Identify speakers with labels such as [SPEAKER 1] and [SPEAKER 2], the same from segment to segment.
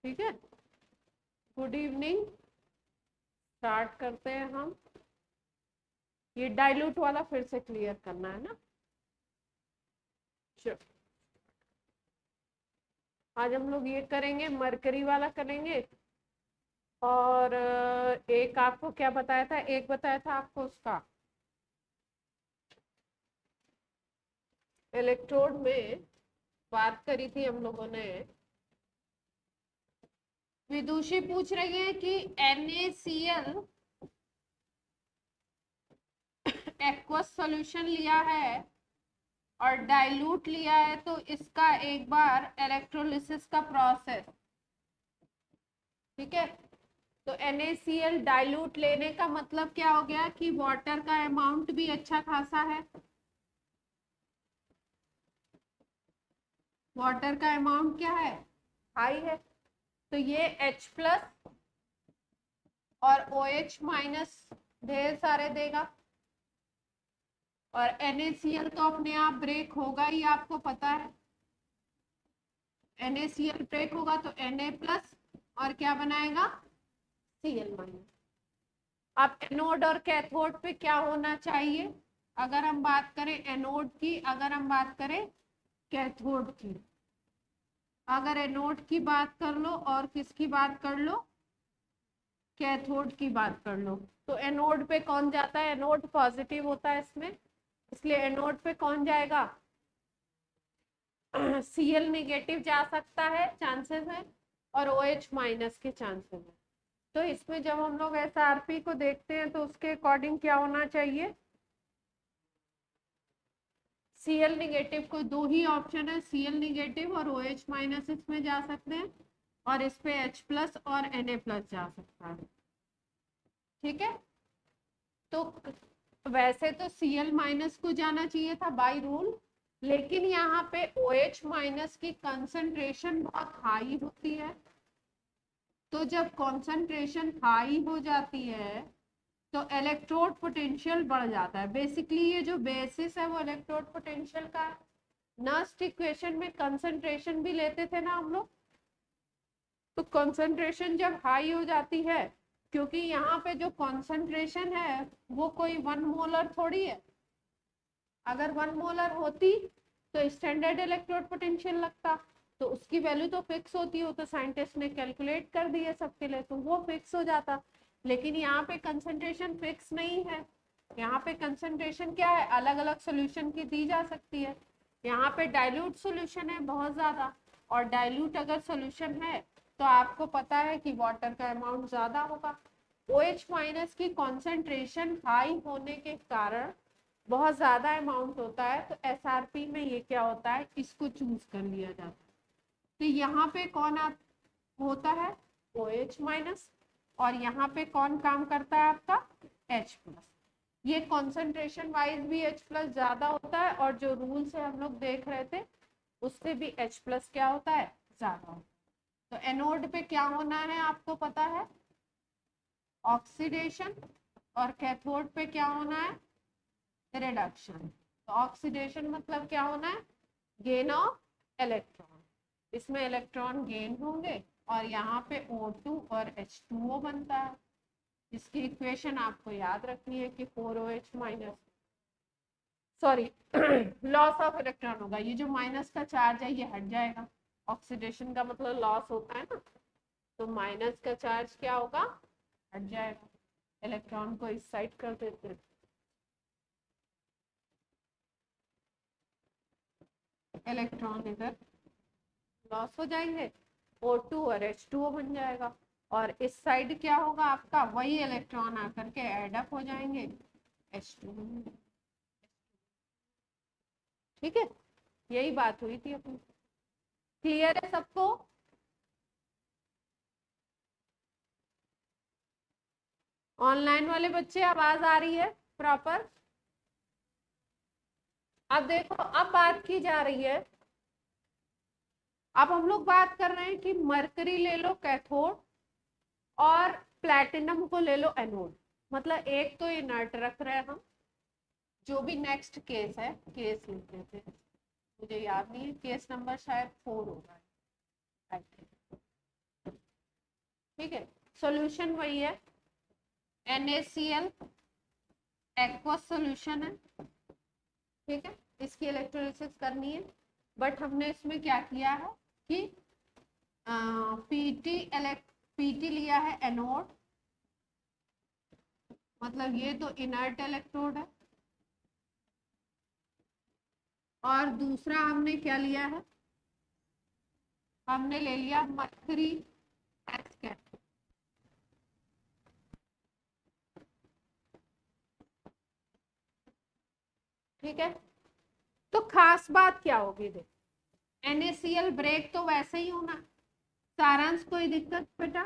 [SPEAKER 1] ठीक है, good evening. Start करते हैं हम। ये डाइल्यूट वाला फिर से क्लियर करना है ना। चलो, आज हम लोग ये करेंगे, मरकरी वाला करेंगे। और एक आपको क्या बताया था, एक बताया था आपको उसका इलेक्ट्रोड में बात करी थी हम लोगों ने। विदुषी पूछ रही है कि NaCl एक्वस सॉल्यूशन लिया है और डाइल्यूट लिया है, तो इसका एक बार इलेक्ट्रोलिसिस का प्रोसेस। ठीक है, तो NaCl डाइल्यूट लेने का मतलब क्या हो गया कि वाटर का अमाउंट भी अच्छा खासा है। वाटर का अमाउंट क्या है, हाई है। तो ये H प्लस और OH माइनस ढेर सारे देगा। और NaCl तो अपने आप ब्रेक होगा ही, आपको पता है। NaCl ब्रेक होगा तो Na प्लस और क्या बनाएगा, Cl माइनस। अब एनोड और कैथोड पे क्या होना चाहिए, अगर हम बात करें एनोड की, अगर हम बात करें कैथोड की। अगर एनोड की बात कर लो और किसकी बात कर लो, कैथोड की बात कर लो, तो एनोड पे कौन जाता है, एनोड पॉजिटिव होता है इसमें, इसलिए एनोड पे कौन जाएगा, Cl नेगेटिव जा सकता है, चांसेस है, और OH माइनस के चांसेस है। तो इसमें जब हम लोग SRP को देखते हैं तो उसके अकॉर्डिंग क्या होना चाहिए, Cl निगेटिव को दो ही ऑप्शन है, Cl निगेटिव और OH माइनस इसमें जा सकते हैं, और इस पे H प्लस और Na प्लस जा सकता है। ठीक है, तो वैसे तो Cl माइनस को जाना चाहिए था बाय रूल, लेकिन यहाँ पे OH माइनस की कंसंट्रेशन बहुत हाई होती है। तो जब कंसंट्रेशन हाई हो जाती है तो इलेक्ट्रोड पोटेंशियल बढ़ जाता है। बेसिकली ये जो बेसिस है वो इलेक्ट्रोड पोटेंशियल का है। नस्ट इक्वेशन में कंसंट्रेशन भी लेते थे ना हम लोग, तो कंसंट्रेशन जब हाई हो जाती है, क्योंकि यहाँ पे जो कंसंट्रेशन है वो कोई 1 मोलर थोड़ी है। अगर 1 मोलर होती तो स्टैंडर्ड इलेक्ट्रोड पोटेंशियल लगता, तो उसकी वैल्यू तो फिक्स होती हो, तो साइंटिस्ट ने कैलकुलेट कर दी है सबके लिए, तो वो फिक्स हो जाता। लेकिन यहाँ पे कंसंट्रेशन फिक्स नहीं है, यहाँ पे कंसंट्रेशन क्या है, अलग अलग सोल्यूशन की दी जा सकती है। यहाँ पे डाइल्यूट सोल्यूशन है बहुत ज्यादा, और डाइल्यूट अगर सोल्यूशन है तो आपको पता है कि वाटर का अमाउंट ज्यादा होगा। OH माइनस की कॉन्सेंट्रेशन हाई होने के कारण बहुत ज्यादा अमाउंट होता है, तो SRP में ये क्या होता है, इसको चूज कर लिया जाता है। तो यहाँ पे कौन होता है, OH माइनस, और यहाँ पे कौन काम करता है आपका, H प्लस। ये कॉन्सेंट्रेशन वाइज भी H प्लस ज्यादा होता है, और जो रूल से हम लोग देख रहे थे उससे भी H प्लस क्या होता है, ज्यादा होता है। तो एनोड पे क्या होना है आपको पता है, ऑक्सीडेशन, और कैथोड पे क्या होना है, रिडक्शन। तो ऑक्सीडेशन मतलब क्या होना है, गेन ऑफ इलेक्ट्रॉन, इसमें इलेक्ट्रॉन गेन होंगे, और यहाँ पे O2 और H2O बनता है। इसकी इक्वेशन आपको याद रखनी है कि 4OH minus, sorry loss of electron होगा, ये जो माइनस का चार्ज है ये हट जाएगा। ऑक्सीडेशन का मतलब लॉस होता है ना, तो माइनस का चार्ज क्या होगा, हट जाएगा। इलेक्ट्रॉन को इस साइड कर देते हैं, इलेक्ट्रॉन इधर लॉस हो जाएंगे, O2 और H2O बन जाएगा, और इस साइड क्या होगा आपका, वही इलेक्ट्रॉन आकर के एडअप हो जाएंगे, H2। ठीक है, यही बात हुई थी अपनी। क्लियर है सबको, ऑनलाइन वाले बच्चे आवाज आ रही है प्रॉपर। अब देखो, अब बात की जा रही है, अब हम लोग बात कर रहे हैं कि मरकरी ले लो कैथोड और प्लैटिनम को ले लो एनोड। मतलब एक तो इनर्ट रख रहे हैं हम, जो भी नेक्स्ट केस है, केस लिख लेते हैं, मुझे याद नहीं है, केस नंबर शायद 4 होगा आई थिंक। ठीक है, सॉल्यूशन वही है, NaCl एक्वस सॉल्यूशन है, ठीक है, इसकी इलेक्ट्रोलिसिस करनी है। बट हमने इसमें क्या किया है कि पीटी लिया है एनोड, मतलब ये तो इनर्ट इलेक्ट्रोड है, और दूसरा हमने क्या लिया है, हमने ले लिया मरकरी एक्स कैथोड। ठीक है, तो खास बात क्या होगी, देख NaCl ब्रेक तो वैसे ही होना, सारांश कोई दिक्कत बेटा,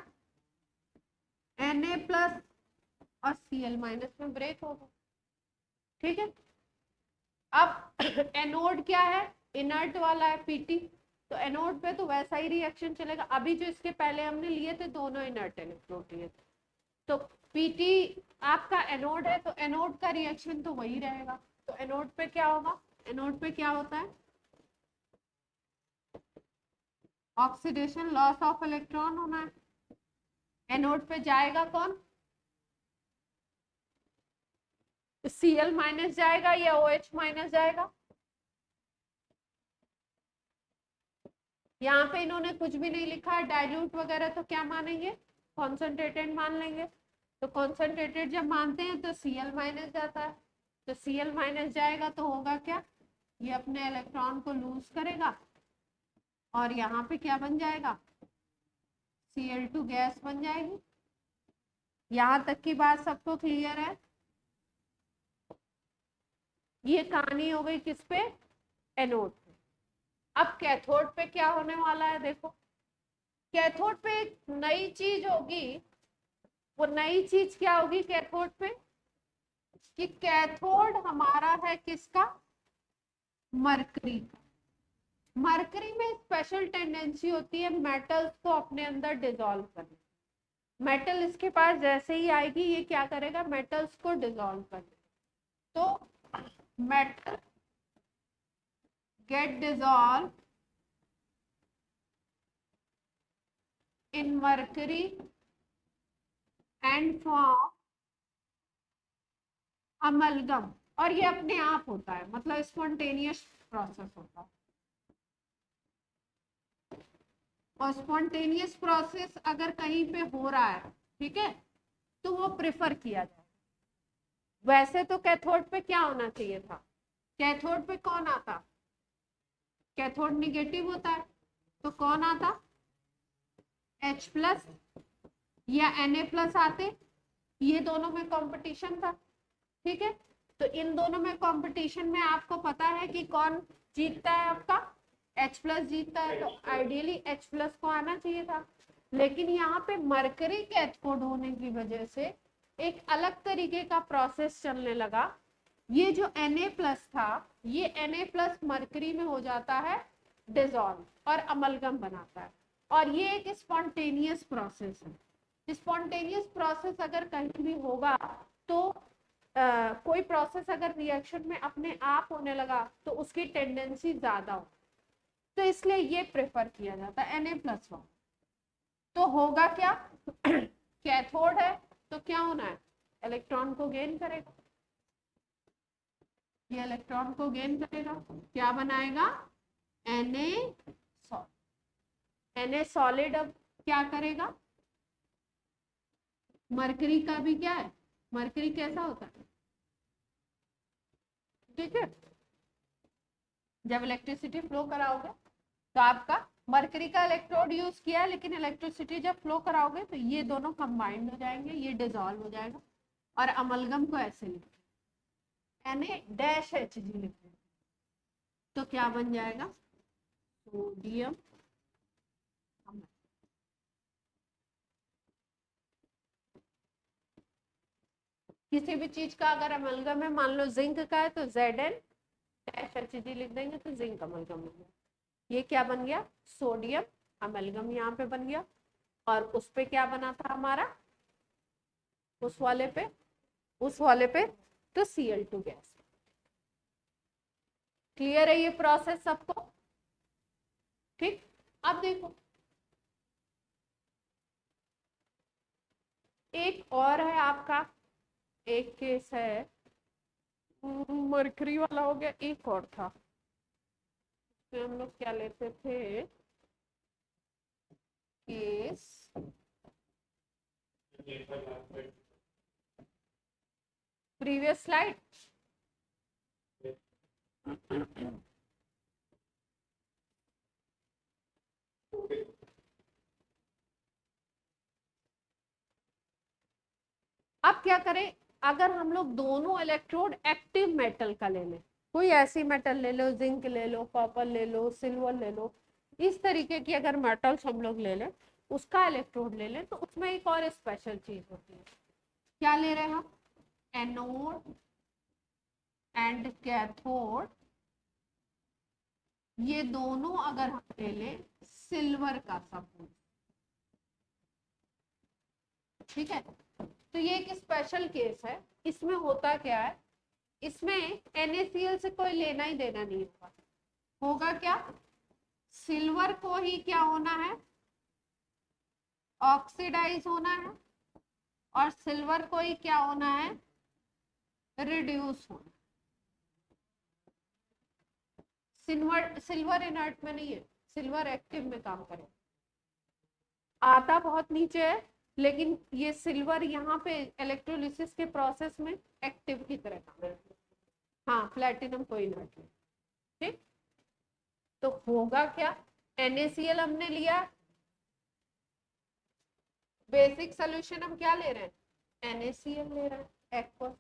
[SPEAKER 1] Na प्लस और Cl माइनस में ब्रेक होगा। ठीक है, अब एनोड क्या है, इनर्ट वाला है पीटी, तो एनोड पे तो वैसा ही रिएक्शन चलेगा। अभी जो इसके पहले हमने लिए थे दोनों इनर्ट इलेक्ट्रोड लिए थे, तो पीटी आपका एनोड है तो एनोड का रिएक्शन तो वही रहेगा। तो एनोड पे क्या होगा, एनोड पे क्या होता है, ऑक्सीडेशन, लॉस ऑफ इलेक्ट्रॉन होना है। एनोड पे जाएगा कौन, Cl माइनस जाएगा या OH माइनस जाएगा। यहाँ पे इन्होंने कुछ भी नहीं लिखा है डाइल्यूट वगैरह, तो क्या मानेंगे, कॉन्सेंट्रेटेड मान लेंगे। तो कॉन्सेंट्रेटेड जब मानते हैं तो Cl माइनस जाता है, तो Cl माइनस जाएगा तो होगा क्या, ये अपने इलेक्ट्रॉन को लूज करेगा और यहाँ पे क्या बन जाएगा, Cl2 गैस बन जाएगी। यहाँ तक की बात सबको क्लियर है। ये कहानी हो गई किस पे, एनोड पे। अब कैथोड पे क्या होने वाला है, देखो कैथोड पे एक नई चीज होगी। वो नई चीज क्या होगी कैथोड पे, कि कैथोड हमारा है किसका, मरकरी का। मरकरी में स्पेशल टेंडेंसी होती है मेटल्स को अपने अंदर डिसॉल्व करने। मेटल इसके पास जैसे ही आएगी ये क्या करेगा, मेटल्स को डिसॉल्व करने। तो metal get dissolve in mercury and form amalgam, और ये अपने आप होता है, मतलब स्पॉन्टेनियस प्रोसेस होता है। और स्पॉन्टेनियस प्रोसेस अगर कहीं पे हो रहा है, ठीक है, तो वो प्रेफर किया जाए। वैसे तो कैथोड पे क्या होना चाहिए था, कैथोड पे कौन आता, कैथोड निगेटिव होता है, तो कौन आता, H प्लस या Na प्लस आते, ये दोनों में कंपटीशन था। ठीक है, तो इन दोनों में कंपटीशन में आपको पता है कि कौन जीतता है, आपका H प्लस जीतता है, तो आइडियली H प्लस को आना चाहिए था। लेकिन यहाँ पे मरकरी कैथोड होने की वजह से एक अलग तरीके का प्रोसेस चलने लगा। ये जो Na प्लस था, ये Na प्लस मरकरी में हो जाता है डिसॉल्व और अमलगम बनाता है, और ये एक स्पॉन्टेनियस प्रोसेस है। स्पॉन्टेनियस प्रोसेस अगर कहीं भी होगा तो कोई प्रोसेस अगर रिएक्शन में अपने आप होने लगा तो उसकी टेंडेंसी ज्यादा हो, तो इसलिए ये प्रेफर किया जाता है Na प्लस फॉर्म। तो होगा क्या कैथोड है तो क्या होना है, इलेक्ट्रॉन को गेन करेगा, ये इलेक्ट्रॉन को गेन करेगा, क्या बनाएगा, Na सॉलिड। Na सॉलिड अब क्या करेगा, मरकरी का भी क्या है, मरकरी कैसा होता है, ठीक है, जब इलेक्ट्रिसिटी फ्लो कराओगे तो आपका मरकरी का इलेक्ट्रोड यूज किया है, लेकिन इलेक्ट्रिसिटी जब फ्लो कराओगे तो ये दोनों कंबाइंड हो जाएंगे, ये डिसॉल्व हो जाएगा, और अमलगम को ऐसे लिखते Na-Hg लिखते हैं, तो क्या बन जाएगा, सोडियम। किसी भी चीज का अगर अमलगम है, मान लो जिंक का है तो Zn-Hg लिख देंगे तो जिंक अमलगम हो गया। ये क्या बन गया, सोडियम अमलगम यहाँ पे बन गया। और उस पे क्या बना था हमारा, उस वाले पे तो Cl2 गैस। क्लियर है ये प्रोसेस सबको, ठीक। अब देखो एक और है आपका, एक केस है मरकरी वाला हो गया, एक और था तो हम लोग क्या लेते थे, केस प्रीवियस स्लाइड। अब क्या करें, अगर हम लोग दोनों इलेक्ट्रोड एक्टिव मेटल का ले लें, कोई ऐसी मेटल ले लो, जिंक ले लो, कॉपर ले लो, सिल्वर ले लो, इस तरीके की अगर मेटल्स हम लोग ले लें, उसका इलेक्ट्रोड ले लें, तो उसमें एक और स्पेशल चीज होती है। क्या ले रहे हैं हम, एनोड एंड कैथोड, ये दोनों अगर हम ले लें सिल्वर का सपोर्ट, ठीक है, तो ये एक स्पेशल केस है। इसमें होता क्या है, इसमें NaCl से कोई लेना ही देना नहीं होगा। होगा क्या, सिल्वर को ही क्या होना है, ऑक्सीडाइज होना है, और सिल्वर को ही क्या होना है, रिड्यूस होना। सिल्वर इनर्ट में नहीं है, सिल्वर एक्टिव में काम करे, आता बहुत नीचे है, लेकिन ये सिल्वर यहाँ पे इलेक्ट्रोलिसिस के प्रोसेस में एक्टिव की तरह काम करता है। हाँ, प्लेटिनम कोई इनर्ट नहीं, ठीक। तो होगा क्या, NaCl हमने लिया, बेसिक सोल्यूशन हम क्या ले रहे हैं, NaCl ले रहे हैं एक्वस,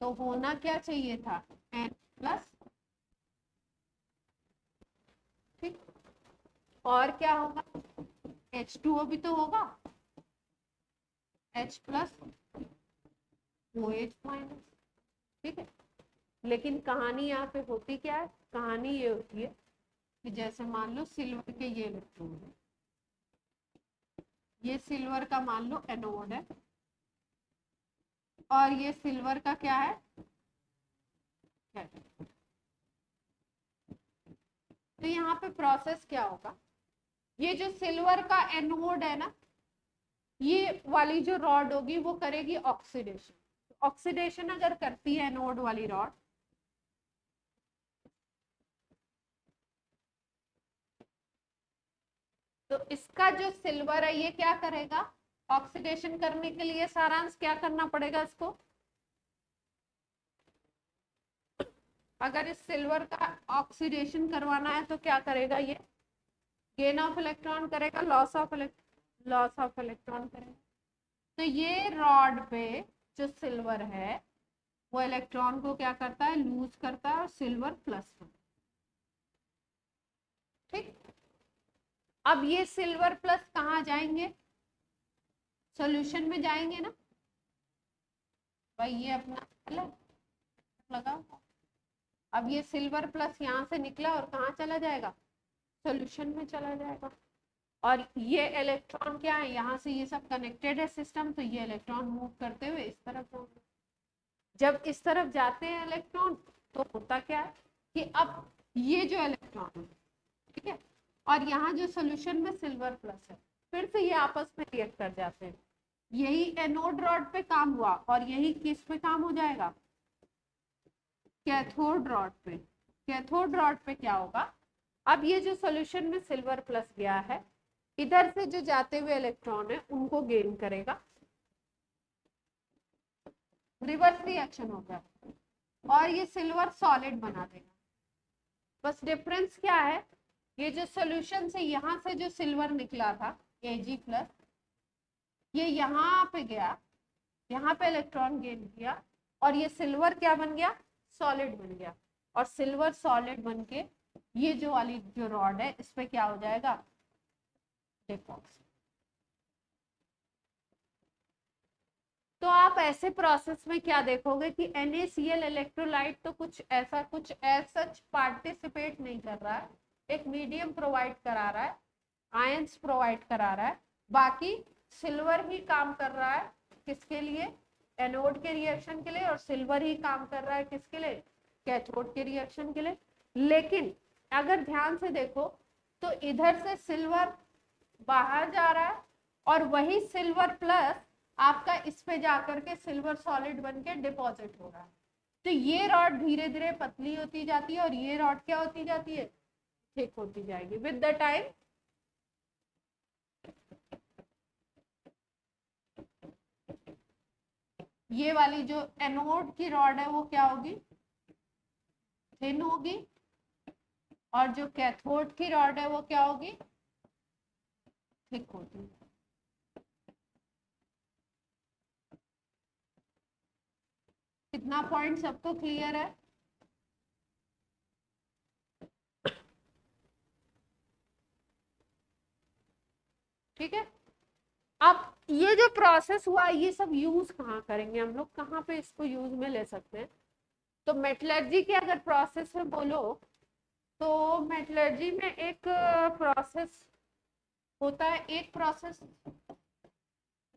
[SPEAKER 1] तो होना क्या चाहिए था, N प्लस, ठीक। और क्या होगा, H2O भी तो होगा, H प्लस OH माइनस, ठीक है। लेकिन कहानी यहाँ पे होती क्या है, कहानी ये होती है कि जैसे मान लो सिल्वर के ये इलेक्ट्रॉन है, ये सिल्वर का मान लो एनोड है, और ये सिल्वर का क्या है, तो यहाँ पे प्रोसेस क्या होगा, ये जो सिल्वर का एनोड है ना, ये वाली जो रॉड होगी वो करेगी ऑक्सीडेशन। ऑक्सीडेशन अगर करती है एनोड वाली रॉड, तो इसका जो सिल्वर है ये क्या करेगा, ऑक्सीडेशन करने के लिए सारांश क्या करना पड़ेगा इसको, अगर इस सिल्वर का ऑक्सीडेशन करवाना है तो क्या करेगा, ये गेन ऑफ इलेक्ट्रॉन करेगा, लॉस ऑफ इलेक्ट्रॉन करेगा। तो ये रॉड पे जो सिल्वर है वो इलेक्ट्रॉन को क्या करता है, लूज करता है, और सिल्वर प्लस होता है, ठीक। अब ये सिल्वर प्लस कहाँ जाएंगे, सॉल्यूशन में जाएंगे ना, भाई ये अपना लगा, अब ये सिल्वर प्लस यहाँ से निकला और कहाँ चला जाएगा, सॉल्यूशन में चला जाएगा। और ये इलेक्ट्रॉन क्या है, यहाँ से ये सब कनेक्टेड है सिस्टम, तो ये इलेक्ट्रॉन मूव करते हुए इस तरफ जाएंगे। जब इस तरफ जाते हैं इलेक्ट्रॉन, तो होता क्या है कि अब ये जो इलेक्ट्रॉन है, ठीक है, और यहाँ जो सॉल्यूशन में सिल्वर प्लस है, फिर से ये आपस में रिएक्ट कर जाते हैं। यही एनोड रॉड पे काम हुआ, और यही किस पे काम हो जाएगा, कैथोड रॉड पे। कैथोड रॉड पे क्या होगा, अब ये जो सॉल्यूशन में सिल्वर प्लस गया है, इधर से जो जाते हुए इलेक्ट्रॉन है उनको गेन करेगा, रिवर्स रिएक्शन होगा, और ये सिल्वर सॉलिड बना देगा। बस डिफरेंस क्या है, ये जो सॉल्यूशन से यहाँ से जो सिल्वर निकला था Ag प्लस, ये यहाँ पे गया, यहाँ पे इलेक्ट्रॉन गेन किया, और ये सिल्वर क्या बन गया, सॉलिड बन गया, और सिल्वर सॉलिड बन के ये जो वाली जो रॉड है इस पे क्या हो जाएगा, डिपॉक्स। तो आप ऐसे प्रोसेस में क्या देखोगे कि NaCl इलेक्ट्रोलाइट तो कुछ सच पार्टिसिपेट नहीं कर रहा है, एक मीडियम प्रोवाइड करा रहा है, आयंस प्रोवाइड करा रहा है, बाकी सिल्वर ही काम कर रहा है किसके लिए, एनोड के रिएक्शन के लिए, और सिल्वर ही काम कर रहा है किसके लिए, कैथोड के रिएक्शन के लिए। लेकिन अगर ध्यान से देखो तो इधर से सिल्वर बाहर जा रहा है और वही सिल्वर प्लस आपका इस पे जाकर के सिल्वर सॉलिड बन के डिपॉजिट हो रहा है। तो ये रॉड धीरे धीरे पतली होती जाती है और ये रॉड क्या होती जाती है, थिक होती जाएगी विद द टाइम। ये वाली जो एनोड की रॉड है वो क्या होगी, थिन होगी, और जो कैथोड की रॉड है वो क्या होगी, थिक होगी। कितना पॉइंट सबको क्लियर है? ठीक है। अब ये जो प्रोसेस हुआ ये सब यूज कहाँ करेंगे हम लोग, कहाँ पे इसको यूज में ले सकते हैं? तो मेटलर्जी की अगर प्रोसेस में बोलो तो मेटलर्जी में एक प्रोसेस होता है, एक प्रोसेस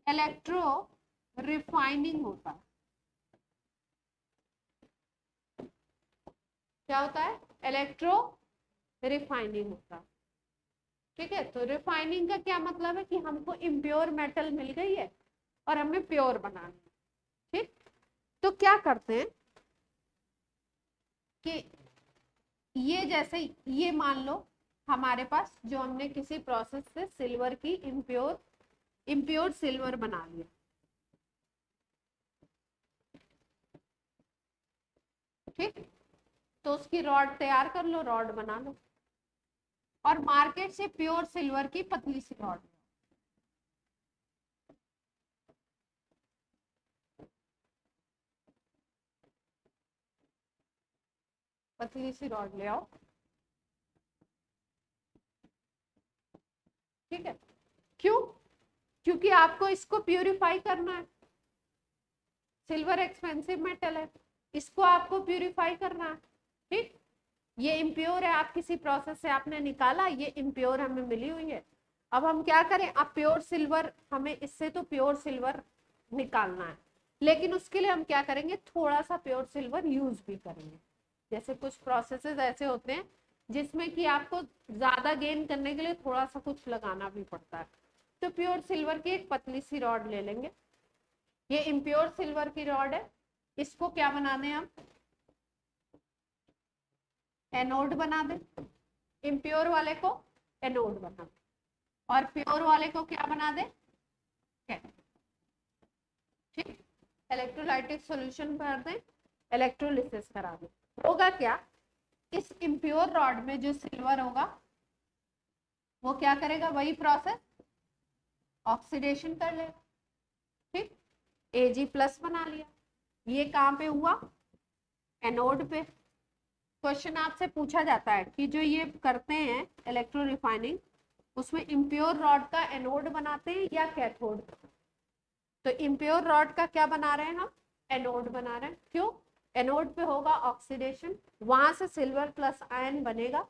[SPEAKER 1] इलेक्ट्रो रिफाइनिंग होता है। क्या होता है? इलेक्ट्रो रिफाइनिंग होता है। ठीक है, तो रिफाइनिंग का क्या मतलब है कि हमको इम्प्योर मेटल मिल गई है और हमें प्योर बनाना है। ठीक, तो क्या करते हैं कि ये जैसे ये मान लो हमारे पास जो हमने किसी प्रोसेस से सिल्वर की इम्प्योर सिल्वर बना लिया। ठीक, तो उसकी रॉड तैयार कर लो, रॉड बना लो, और मार्केट से प्योर सिल्वर की पतली सी रॉड, पतली सी रॉड ले आओ। ठीक है, क्यों? क्योंकि आपको इसको प्यूरिफाई करना है, सिल्वर एक्सपेंसिव मेटल है, इसको आपको प्यूरिफाई करना है। ठीक, ये इम्प्योर है, आप किसी प्रोसेस से आपने निकाला, ये इम्प्योर हमें मिली हुई है। अब हम क्या करें, अब प्योर सिल्वर, हमें इससे तो प्योर सिल्वर निकालना है, लेकिन उसके लिए हम क्या करेंगे, थोड़ा सा प्योर सिल्वर यूज भी करेंगे। जैसे कुछ प्रोसेसेस ऐसे होते हैं जिसमें कि आपको ज्यादा गेन करने के लिए थोड़ा सा कुछ लगाना भी पड़ता है। तो प्योर सिल्वर की एक पतली सी रॉड ले लेंगे, ये इम्प्योर सिल्वर की रॉड है, इसको क्या बना दें हम, एनोड बना दें, इम्प्योर वाले को एनोड बना दें, और प्योर वाले को क्या बना दें, कैथोड। ठीक, इलेक्ट्रोलाइटिक सॉल्यूशन भर दें, इलेक्ट्रोलिसिस करा दें। होगा क्या, इस इम्प्योर रॉड में जो सिल्वर होगा वो क्या करेगा, वही प्रोसेस ऑक्सीडेशन कर लेगा। ठीक, Ag+ बना लिया। ये कहाँ पे हुआ, एनोड पे। क्वेश्चन आपसे पूछा जाता है कि जो ये करते हैं इलेक्ट्रो रिफाइनिंग, उसमें इम्प्योर रॉड का एनोड बनाते हैं या कैथोड? तो इम्प्योर रॉड का क्या बना रहे हैं हम, एनोड बना रहे हैं। क्यों? एनोड पे होगा ऑक्सीडेशन, वहां से सिल्वर प्लस आयन बनेगा।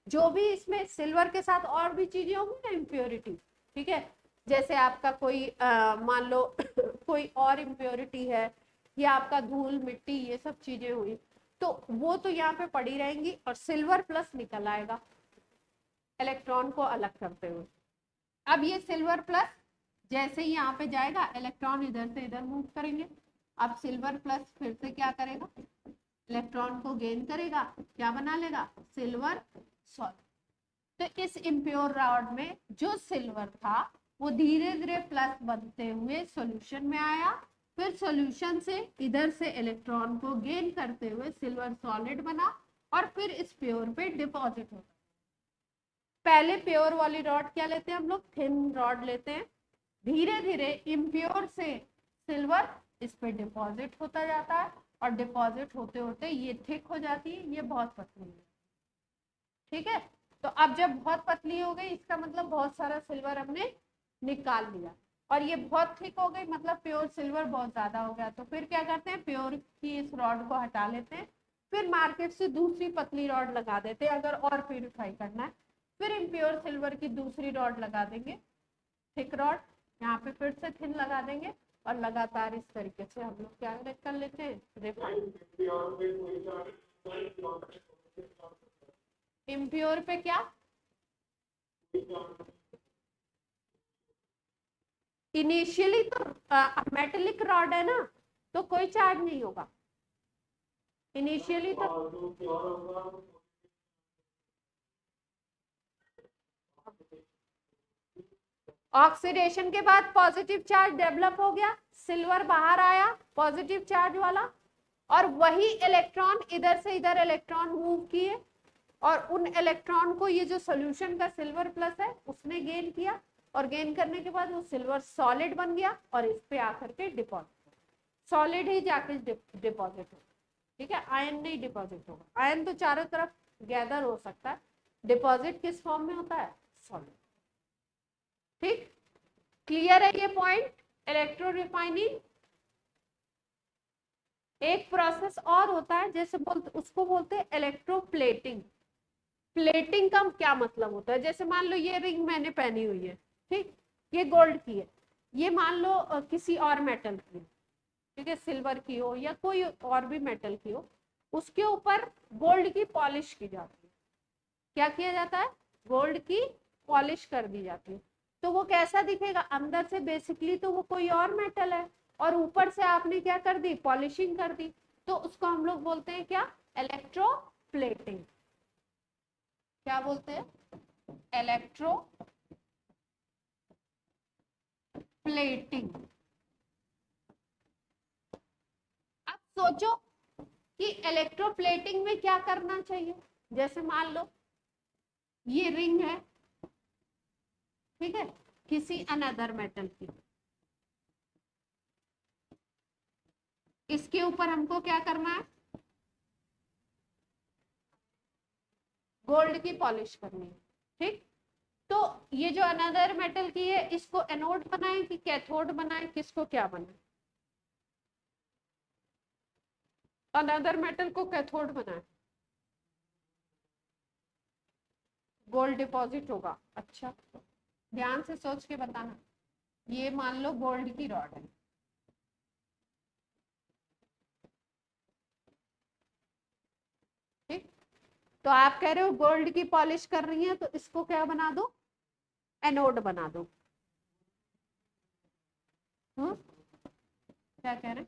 [SPEAKER 1] जो भी इसमें सिल्वर के साथ और भी चीजें होंगी ना इम्प्योरिटी, ठीक है, जैसे आपका कोई मान लो कोई और इम्प्योरिटी है, या आपका धूल मिट्टी ये सब चीजें हुई, तो वो तो यहाँ पे पड़ी रहेंगी और सिल्वर प्लस निकल आएगा इलेक्ट्रॉन को अलग करते हुए। अब ये सिल्वर प्लस जैसे ही यहाँ पे जाएगा, इलेक्ट्रॉन इधर से इधर मूव करेंगे। अब सिल्वर प्लस फिर से क्या करेगा, इलेक्ट्रॉन को गेन करेगा, क्या बना लेगा, सिल्वर सॉल्ट। तो इस इम्प्योर रॉड में जो सिल्वर था वो धीरे धीरे प्लस बनते हुए सॉल्यूशन में आया, फिर सॉल्यूशन से इधर से इलेक्ट्रॉन को गेन करते हुए सिल्वर सॉलिड बना, और फिर इस प्योर पे डिपॉजिट होता। पहले प्योर वाली रॉड क्या लेते हैं हम लोग, थिन रॉड लेते हैं, धीरे धीरे इम्प्योर से सिल्वर इस पे डिपॉजिट होता जाता है, और डिपॉजिट होते होते ये थिक हो जाती है, ये बहुत पतली है। ठीक है, तो अब जब बहुत पतली हो गई इसका मतलब बहुत सारा सिल्वर हमने निकाल लिया, और ये बहुत थिक हो गई मतलब प्योर सिल्वर बहुत ज्यादा हो गया। तो फिर क्या करते हैं, प्योर की इस रॉड को हटा लेते हैं, फिर मार्केट से दूसरी पतली रॉड लगा देते हैं अगर और प्यूरिफाई करना है। फिर इम्प्योर सिल्वर की दूसरी रॉड लगा देंगे, थिक रॉड, यहाँ पे फिर से थिन लगा देंगे, और लगातार इस तरीके से हम लोग क्या कर लेते हैं, रिफाइन। इम्प्योर पे क्या, इनिशियली तो मेटेलिक रॉड है ना, तो कोई चार्ज नहीं होगा इनिशियली तो। ऑक्सीडेशन के बाद पॉजिटिव चार्ज डेवलप हो गया, सिल्वर बाहर आया पॉजिटिव चार्ज वाला, और वही इलेक्ट्रॉन इधर से इधर इलेक्ट्रॉन मूव किए, और उन इलेक्ट्रॉन को ये जो सोल्यूशन का सिल्वर प्लस है उसने गेन किया, और गेन करने के बाद वो सिल्वर सॉलिड बन गया और इस पे आकर के डिपॉजिट, सॉलिड ही जाके डिपॉजिट होगा। ठीक है, आयन नहीं डिपॉजिट होगा, आयन तो चारों तरफ गैदर हो सकता है, डिपॉजिट किस फॉर्म में होता है, सॉलिड। ठीक, क्लियर है ये पॉइंट। इलेक्ट्रो रिफाइनिंग एक प्रोसेस और होता है, जैसे उसको बोलते हैं इलेक्ट्रोप्लेटिंग। प्लेटिंग का क्या मतलब होता है, जैसे मान लो ये रिंग मैंने पहनी हुई है, ठीक, ये गोल्ड की है, ये मान लो किसी और मेटल की है, ठीक है, सिल्वर की हो या कोई और भी मेटल की हो, उसके ऊपर गोल्ड की पॉलिश की जाती है। क्या किया जाता है, गोल्ड की पॉलिश कर दी जाती है, तो वो कैसा दिखेगा, अंदर से बेसिकली तो वो कोई और मेटल है, और ऊपर से आपने क्या कर दी, पॉलिशिंग कर दी, तो उसको हम लोग बोलते हैं क्या, इलेक्ट्रोप्लेटिंग। क्या बोलते हैं, इलेक्ट्रो प्लेटिंग। अब सोचो कि इलेक्ट्रोप्लेटिंग में क्या करना चाहिए, जैसे मान लो ये रिंग है, ठीक है, किसी अनदर मेटल की, इसके ऊपर हमको क्या करना है, गोल्ड की पॉलिश करनी है। ठीक, तो ये जो अनदर मेटल की है, इसको एनोड बनाए कि कैथोड बनाए, किसको क्या बनाए, अनदर मेटल को कैथोड बनाए, गोल्ड डिपॉजिट होगा। अच्छा, ध्यान से सोच के बताना, ये मान लो गोल्ड की रॉड है, ठीक, तो आप कह रहे हो गोल्ड की पॉलिश कर रही है, तो इसको क्या बना दो, एनोड बना दो। क्या कह रहे हैं,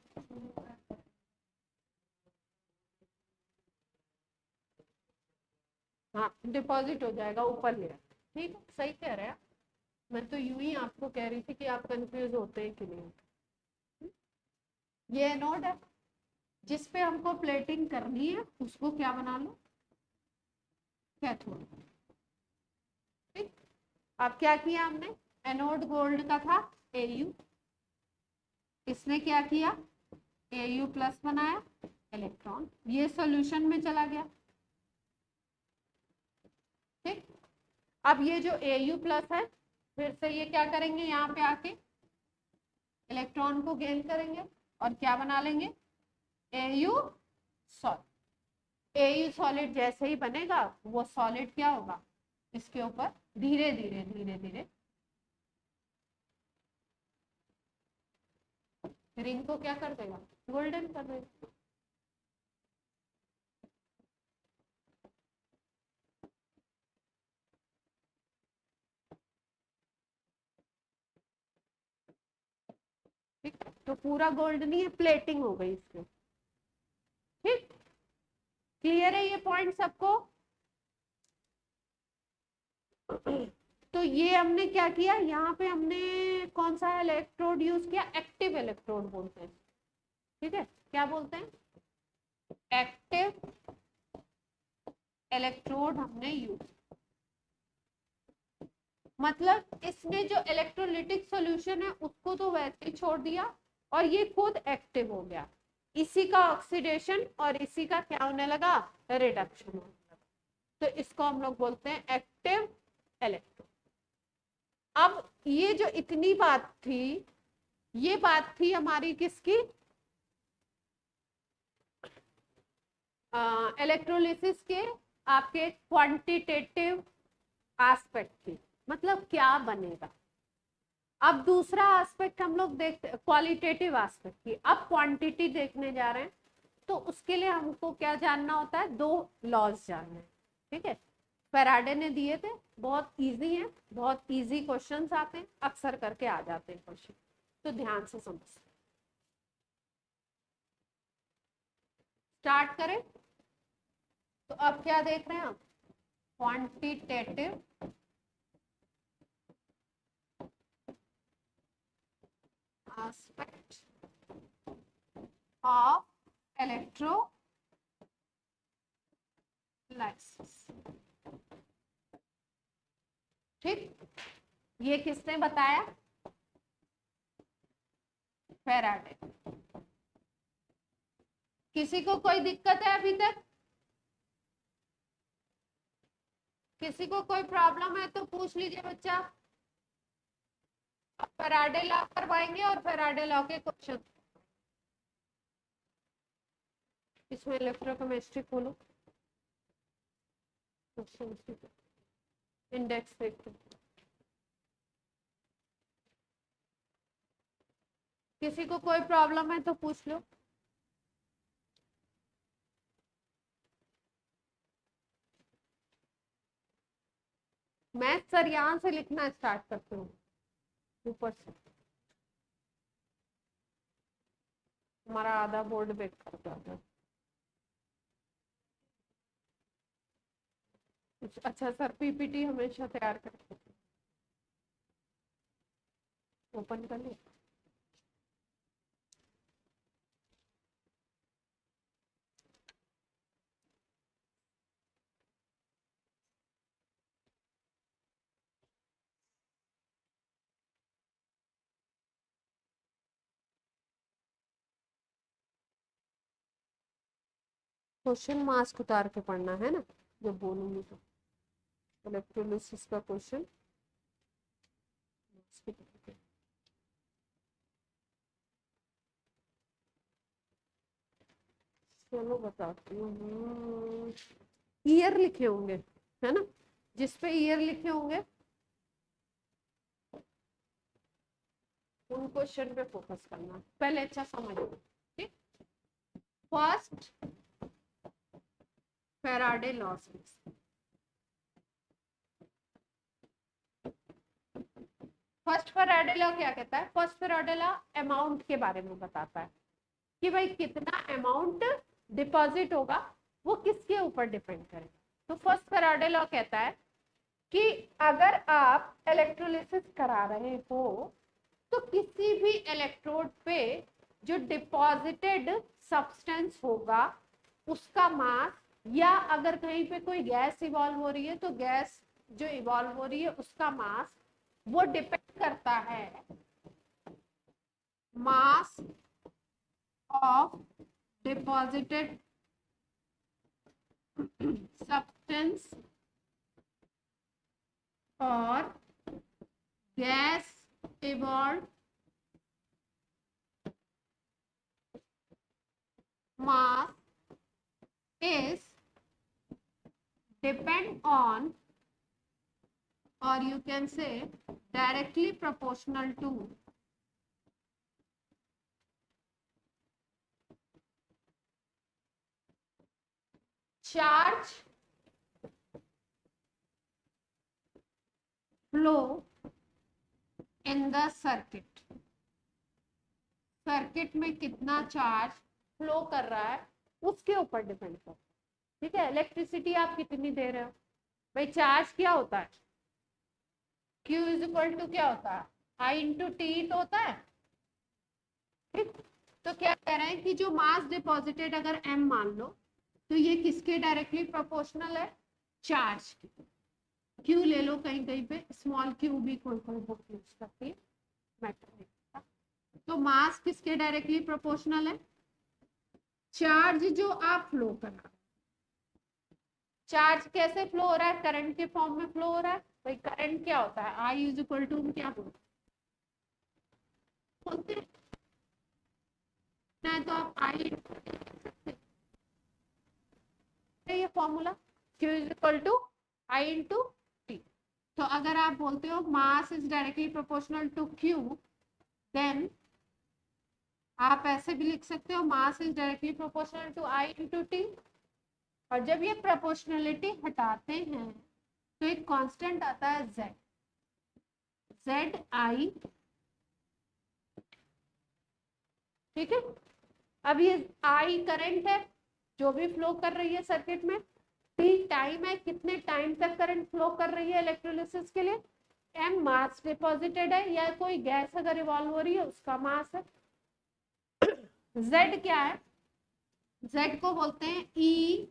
[SPEAKER 1] हाँ डिपॉजिट हो जाएगा ऊपर लेयर। ठीक है, सही कह रहे हैं, मैं तो यूं ही आपको कह रही थी कि आप कंफ्यूज होते हैं कि नहीं। ये एनोड है, जिस पे हमको प्लेटिंग करनी है उसको क्या बना लो, कैथोड। ठीक, अब क्या किया हमने, एनोड गोल्ड का था Au, इसने क्या किया, Au प्लस बनाया, इलेक्ट्रॉन ये सॉल्यूशन में चला गया। ठीक, अब ये जो Au प्लस है, फिर से ये क्या करेंगे, यहाँ पे आके इलेक्ट्रॉन को गेन करेंगे और क्या बना लेंगे, Au सॉलिड। Au सॉलिड जैसे ही बनेगा, वो सॉलिड क्या होगा, इसके ऊपर धीरे धीरे धीरे धीरे रिंग को क्या कर देगा, गोल्डन कर देगा। ठीक, तो पूरा गोल्ड नहीं है, प्लेटिंग हो गई इसमें। ठीक, क्लियर है ये पॉइंट सबको। तो ये हमने क्या किया, यहाँ पे हमने कौन सा इलेक्ट्रोड यूज किया, एक्टिव इलेक्ट्रोड बोलते हैं। ठीक है, क्या बोलते हैं, एक्टिव इलेक्ट्रोड हमने यूज, मतलब इसने जो इलेक्ट्रोलिटिक सॉल्यूशन है उसको तो वैसे ही छोड़ दिया, और ये खुद एक्टिव हो गया, इसी का ऑक्सीडेशन और इसी का क्या होने लगा, रिडक्शन होने लगा, तो इसको हम लोग बोलते हैं एक्टिव इलेक्ट्रोड। अब ये जो इतनी बात थी, ये बात थी हमारी किसकी, इलेक्ट्रोलिसिस के आपके क्वांटिटेटिव एस्पेक्ट की, मतलब क्या बनेगा। अब दूसरा एस्पेक्ट हम लोग देखते, क्वालिटेटिव एस्पेक्ट की, अब क्वांटिटी देखने जा रहे हैं, तो उसके लिए हमको क्या जानना होता है, दो लॉज जानना है। ठीक है, फैराडे ने दिए थे, बहुत इजी है, बहुत इजी क्वेश्चंस आते हैं, अक्सर करके आ जाते हैं क्वेश्चन, तो ध्यान से समझ। स्टार्ट करें। तो अब क्या देख रहे हैं आप, क्वांटिटेटिव aspect of electrolysis। ठीक, ये किसने बताया, फैराडे। किसी को कोई दिक्कत है अभी तक, किसी को कोई प्रॉब्लम है तो पूछ लीजिए बच्चा। फैराडे लॉ करवाएंगे और फैराडे लॉ के क्वेश्चन। इसमें इलेक्ट्रोकेमिस्ट्री खोलो, इंडेक्स देखते। किसी को कोई प्रॉब्लम है तो पूछ लो। मैं सर यहाँ से लिखना स्टार्ट करती हूँ ऊपर से, हमारा आधा बोर्ड बेक कर जाता है। अच्छा सर, पीपीटी हमेशा तैयार करके ओपन कर ले। क्वेश्चन मास्क उतार के पढ़ना है ना, जब बोलूंगी तो। इलेक्ट्रोलिसिस का क्वेश्चन, चलो बताती हूँ। ईयर लिखे होंगे है ना, जिसपे ईयर लिखे होंगे उन क्वेश्चन पे फोकस करना पहले, अच्छा समझ लो। ठीक, first Faraday loss. First Faraday law क्या कहता है, फर्स्ट फैराडे लॉ अमाउंट के बारे में बताता है कि भाई कितना अमाउंट डिपॉजिट होगा वो किसके ऊपर डिपेंड करेगा। तो फर्स्ट फैराडे लॉ कहता है कि अगर आप इलेक्ट्रोलिसिस करा रहे हो तो किसी भी इलेक्ट्रोड पे जो डिपॉजिटेड सब्सटेंस होगा उसका मास, या अगर कहीं पे कोई गैस इवॉल्व हो रही है तो गैस जो इवॉल्व हो रही है उसका मास, वो डिपेंड करता है मास ऑफ डिपॉजिटेड सब्सटेंस और gas evolve mass is depend on, or you can say directly proportional to charge flow in the circuit। Circuit में कितना चार्ज फ्लो कर रहा है उसके ऊपर डिपेंड करता है। ठीक है, इलेक्ट्रिसिटी आप कितनी दे रहे हो, भाई चार्ज क्या होता है, Q इज इक्वल टू क्या होता है, I इंटू टी तो होता है। ठीक, तो क्या कह रहे हैं कि जो मास डिपॉजिटेड अगर M मान लो तो ये किसके डायरेक्टली प्रोपोर्शनल है, चार्ज की। Q ले लो, कहीं कहीं पे स्मॉल q भी कोई कोई बुक यूज करती है, मैटर नहीं करता। तो मास किसके डायरेक्टली प्रोपोर्शनल है, चार्ज जो आप फ्लो कर रहा है। चार्ज कैसे फ्लो हो रहा है, करंट के फॉर्म में फ्लो हो रहा है। भाई करंट क्या होता है, I इज इक्वल टू क्या बोलते हैं, तो आप I ये formula Q is equal to I into T. तो अगर आप बोलते हो mass is directly proportional to Q, then आप ऐसे भी लिख सकते हो mass is directly proportional to I into T. और जब ये प्रोपोर्शनलिटी हटाते हैं तो एक कांस्टेंट आता है z, ZI, ठीक है। अब ये I करंट है जो भी फ्लो कर रही है सर्किट में, T टाइम है कितने टाइम तक करंट फ्लो कर रही है इलेक्ट्रोलिसिस के लिए, M मास डिपॉजिटेड है या कोई गैस अगर इवॉल्व हो रही है उसका मास है, Z क्या है, Z को बोलते हैं ECE,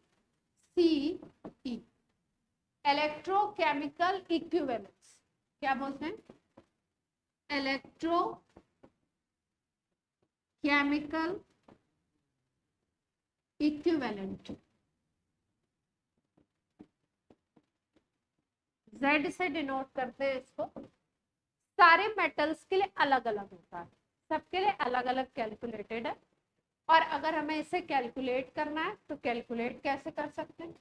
[SPEAKER 1] इलेक्ट्रोकेमिकल इक्विवेलेंस। क्या बोलते हैं, इलेक्ट्रोकेमिकल इक्विवेलेंट। Z से डिनोट करते हैं इसको। सारे मेटल्स के लिए अलग अलग होता है, सबके लिए अलग अलग कैलकुलेटेड है। और अगर हमें इसे कैलकुलेट करना है तो कैलकुलेट कैसे कर सकते हैं,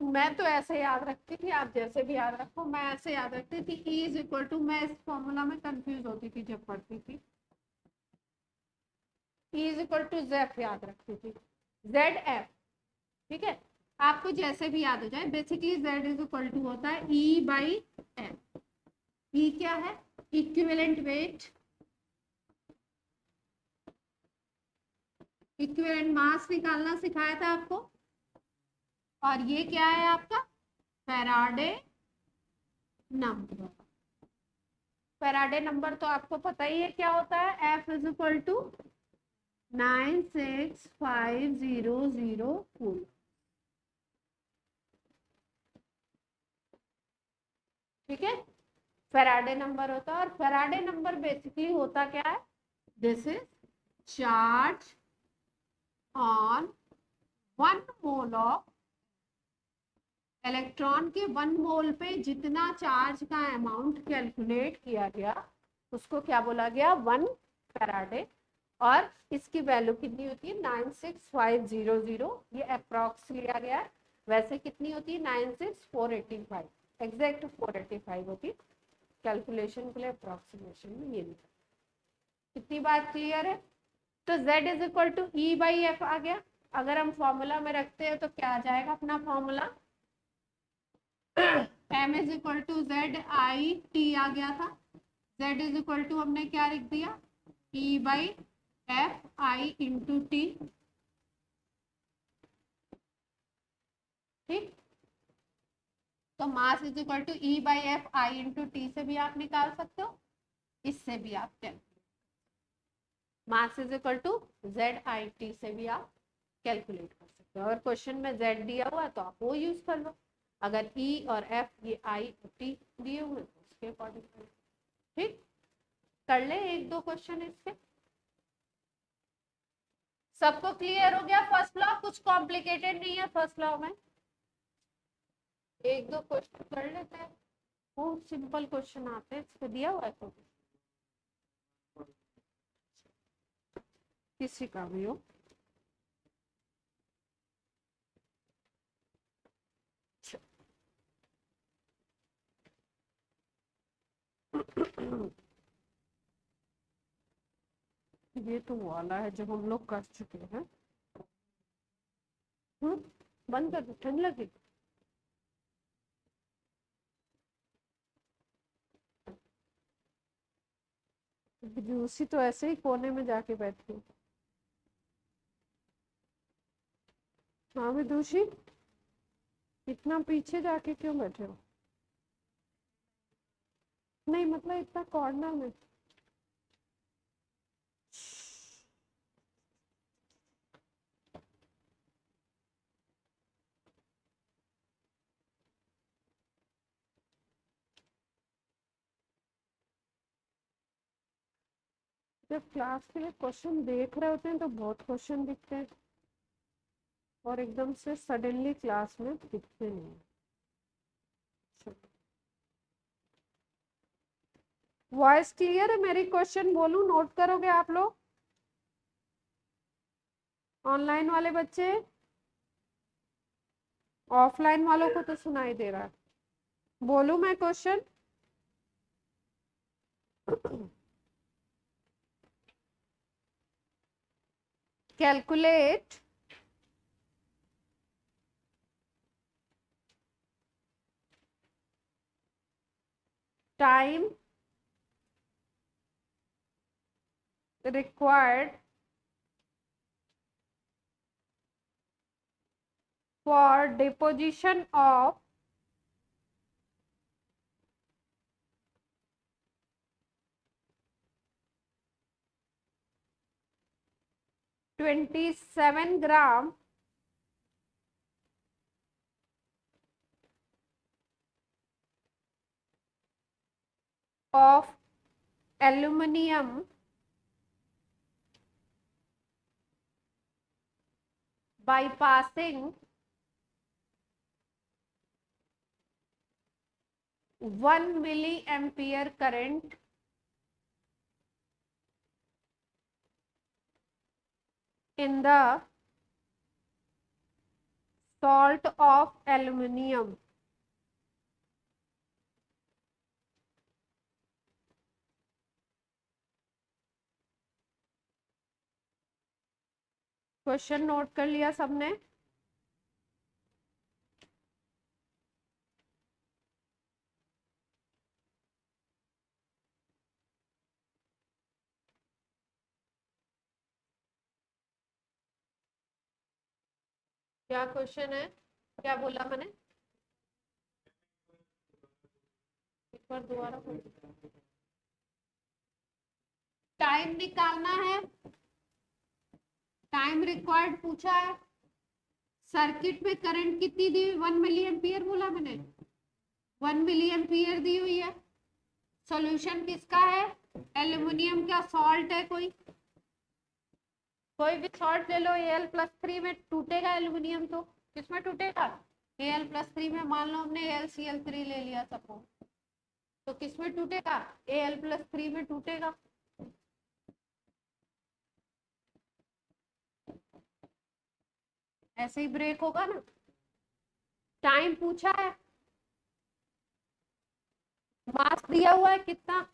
[SPEAKER 1] मैं तो ऐसे याद रखती थी, आप जैसे भी याद रखो, मैं ऐसे याद रखती थी E इज इक्वल टू, मैं इस फॉर्मूला में कंफ्यूज होती थी जब पढ़ती थी, E is equal to Z F याद रखती थी, ZF, ठीक है। आपको जैसे भी याद हो जाए, basically Z is equal to होता है E/F। E क्या है, इक्विवेलेंट वेट, इक्विवेलेंट मास निकालना सिखाया था आपको। और ये क्या है आपका फैराडे नंबर। फैराडे नंबर तो आपको पता ही है क्या होता है, F is equal to 96500 coulomb, ठीक है। फैराडे नंबर होता है, और फैराडे नंबर बेसिकली होता क्या है, this is charge on 1 mole of, electron के 1 मोल पे जितना चार्ज का अमाउंट कैलकुलेट किया गया उसको क्या बोला गया, 1 फैराडे। और इसकी वैल्यू कितनी होती है 96500, ये अप्रॉक्स लिया गया है, वैसे कितनी होती है 96485, एग्जैक्ट 485 होती है, कैलकुलेशन के लिए अप्रॉक्सीमेशन में ये लिखा। कितनी बात क्लियर है। तो Z is equal to E/F आ गया। अगर हम फॉर्मूला में रखते हैं तो क्या आ जाएगा अपना formula, M is equal to ZI/T आ गया था, Z इज इक्वल टू हमने क्या लिख दिया, E/F/I/T, ठीक। तो मास इज इक्वल टू E/F/I/T से भी आप निकाल सकते हो, इससे भी आप calculate, mass is equal to ZI/T से भी आप कैलकुलेट कर सकते हो। अगर क्वेश्चन में Z दिया हुआ है तो आप वो यूज कर लो, अगर E और F ये I और T दिए हुए तो उसके अकॉर्डिंग, ठीक। कर ले एक दो क्वेश्चन इसके, सबको क्लियर हो गया। फर्स्ट लॉ कुछ कॉम्प्लिकेटेड नहीं है, फर्स्ट लॉ में एक दो क्वेश्चन कर लेते हैं, बहुत सिंपल क्वेश्चन आते हैं, इसको दिया हुआ है तो किसी का भी हो। ये तो वाला है जो हम लोग कर चुके हैं। बंद कर दो, ठंड लगी। जूसी तो ऐसे ही कोने में जाके बैठी। हाँ विदुषी, इतना पीछे जाके क्यों बैठे हो, नहीं मतलब इतना कॉर्नर में। जब क्लास के लिए क्वेश्चन देख रहे होते हैं तो बहुत क्वेश्चन दिखते हैं, और एकदम से सडनली क्लास में दिखते नहीं। वॉइस क्लियर है मेरी, क्वेश्चन बोलूं नोट करोगे आप लोग, ऑनलाइन वाले बच्चे, ऑफलाइन वालों को तो सुनाई दे रहा है, बोलूं मैं question. Calculate time required for deposition of (27 gram) of aluminium by passing 1 milliampere current in the salt of aluminium. Question note कर लिया सबने? क्या क्वेश्चन है? क्या बोला मैंने? एक बार दोबारा टाइम निकालना है। टाइम रिक्वायर्ड पूछा है। सर्किट में करंट कितनी दी हुई? 1 मिली एम्पियर बोला मैंने। 1 मिली एम्पियर दी हुई है। सॉल्यूशन किसका है? एल्यूमिनियम का सॉल्ट है। कोई भी सॉल्ट ले लो। Al+3 में टूटेगा एल्यूमिनियम। तो किसमें टूटेगा? Al+3 में। मान लो हमने AlCl3 ले लिया सपोज, तो किसमें टूटेगा? Al+3 में टूटेगा। ऐसे ही ब्रेक होगा ना। टाइम पूछा है, मास दिया हुआ है कितना?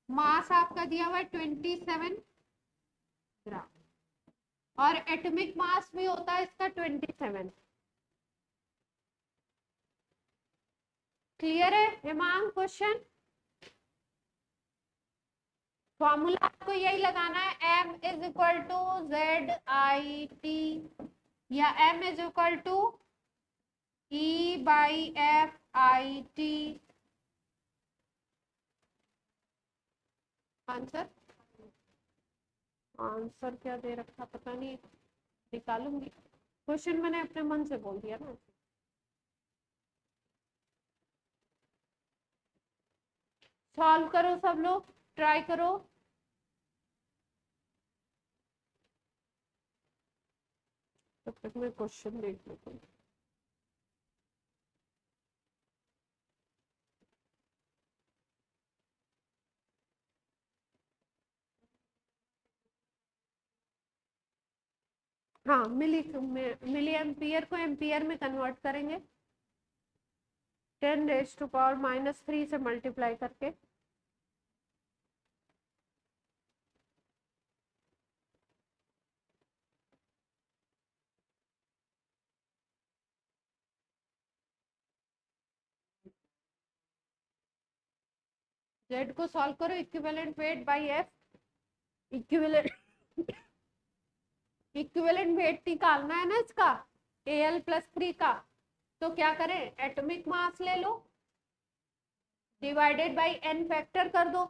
[SPEAKER 1] मास आपका दिया हुआ है 27 ग्राम और एटॉमिक मास भी होता है इसका 27। क्लियर है हेमांग? क्वेश्चन फॉर्मूला आपको यही लगाना है, M is equal to ZIT या M is equal to E/FIT। Answer answer क्या दे रखा पता नहीं, निकालूंगी। क्वेश्चन मैंने अपने मन से बोल दिया ना। सॉल्व करो सब लोग, ट्राई करो। तब तक मैं क्वेश्चन देख लेता हूँ। हाँ, मिली एम्पियर को एम्पियर में कन्वर्ट करेंगे 10⁻³ से मल्टीप्लाई करके। जेड को सॉल्व करो। Equivalent weight by F. Equivalent weight निकालना है ना इसका, Al+3 का। तो क्या करें? एटॉमिक मास ले लो, डिवाइडेड बाय n फैक्टर कर दो।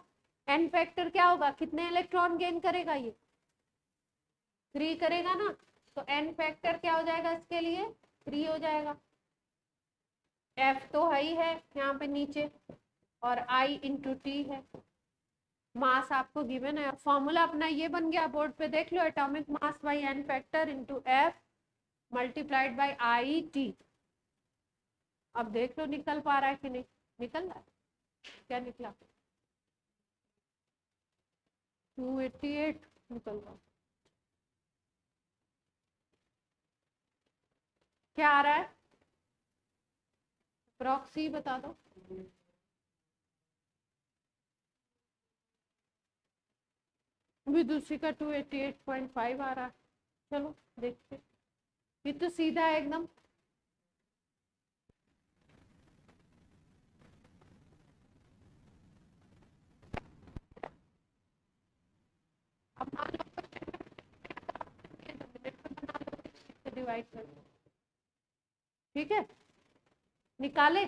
[SPEAKER 1] n फैक्टर क्या होगा? कितने इलेक्ट्रॉन गेन करेगा? ये 3 करेगा ना। तो n फैक्टर क्या हो जाएगा इसके लिए? 3 हो जाएगा। f तो है ही है यहाँ पे नीचे, और I इंटू टी है। मास आपको गिवन है। फॉर्मूला अपना ये बन गया, बोर्ड पे देख लो। Atomic mass by n factor into f multiplied by I/T। अब देख लो निकल पा रहा है कि नहीं। निकल रहा है? क्या निकला? 288 निकल रहा। क्या आ रहा है? प्रॉक्सी बता दो। विदुषी का 288.5 आ रहा है। चलो देखते। ये तो सीधा है एकदम। डिवाइड कर दो। ठीक है, निकाले।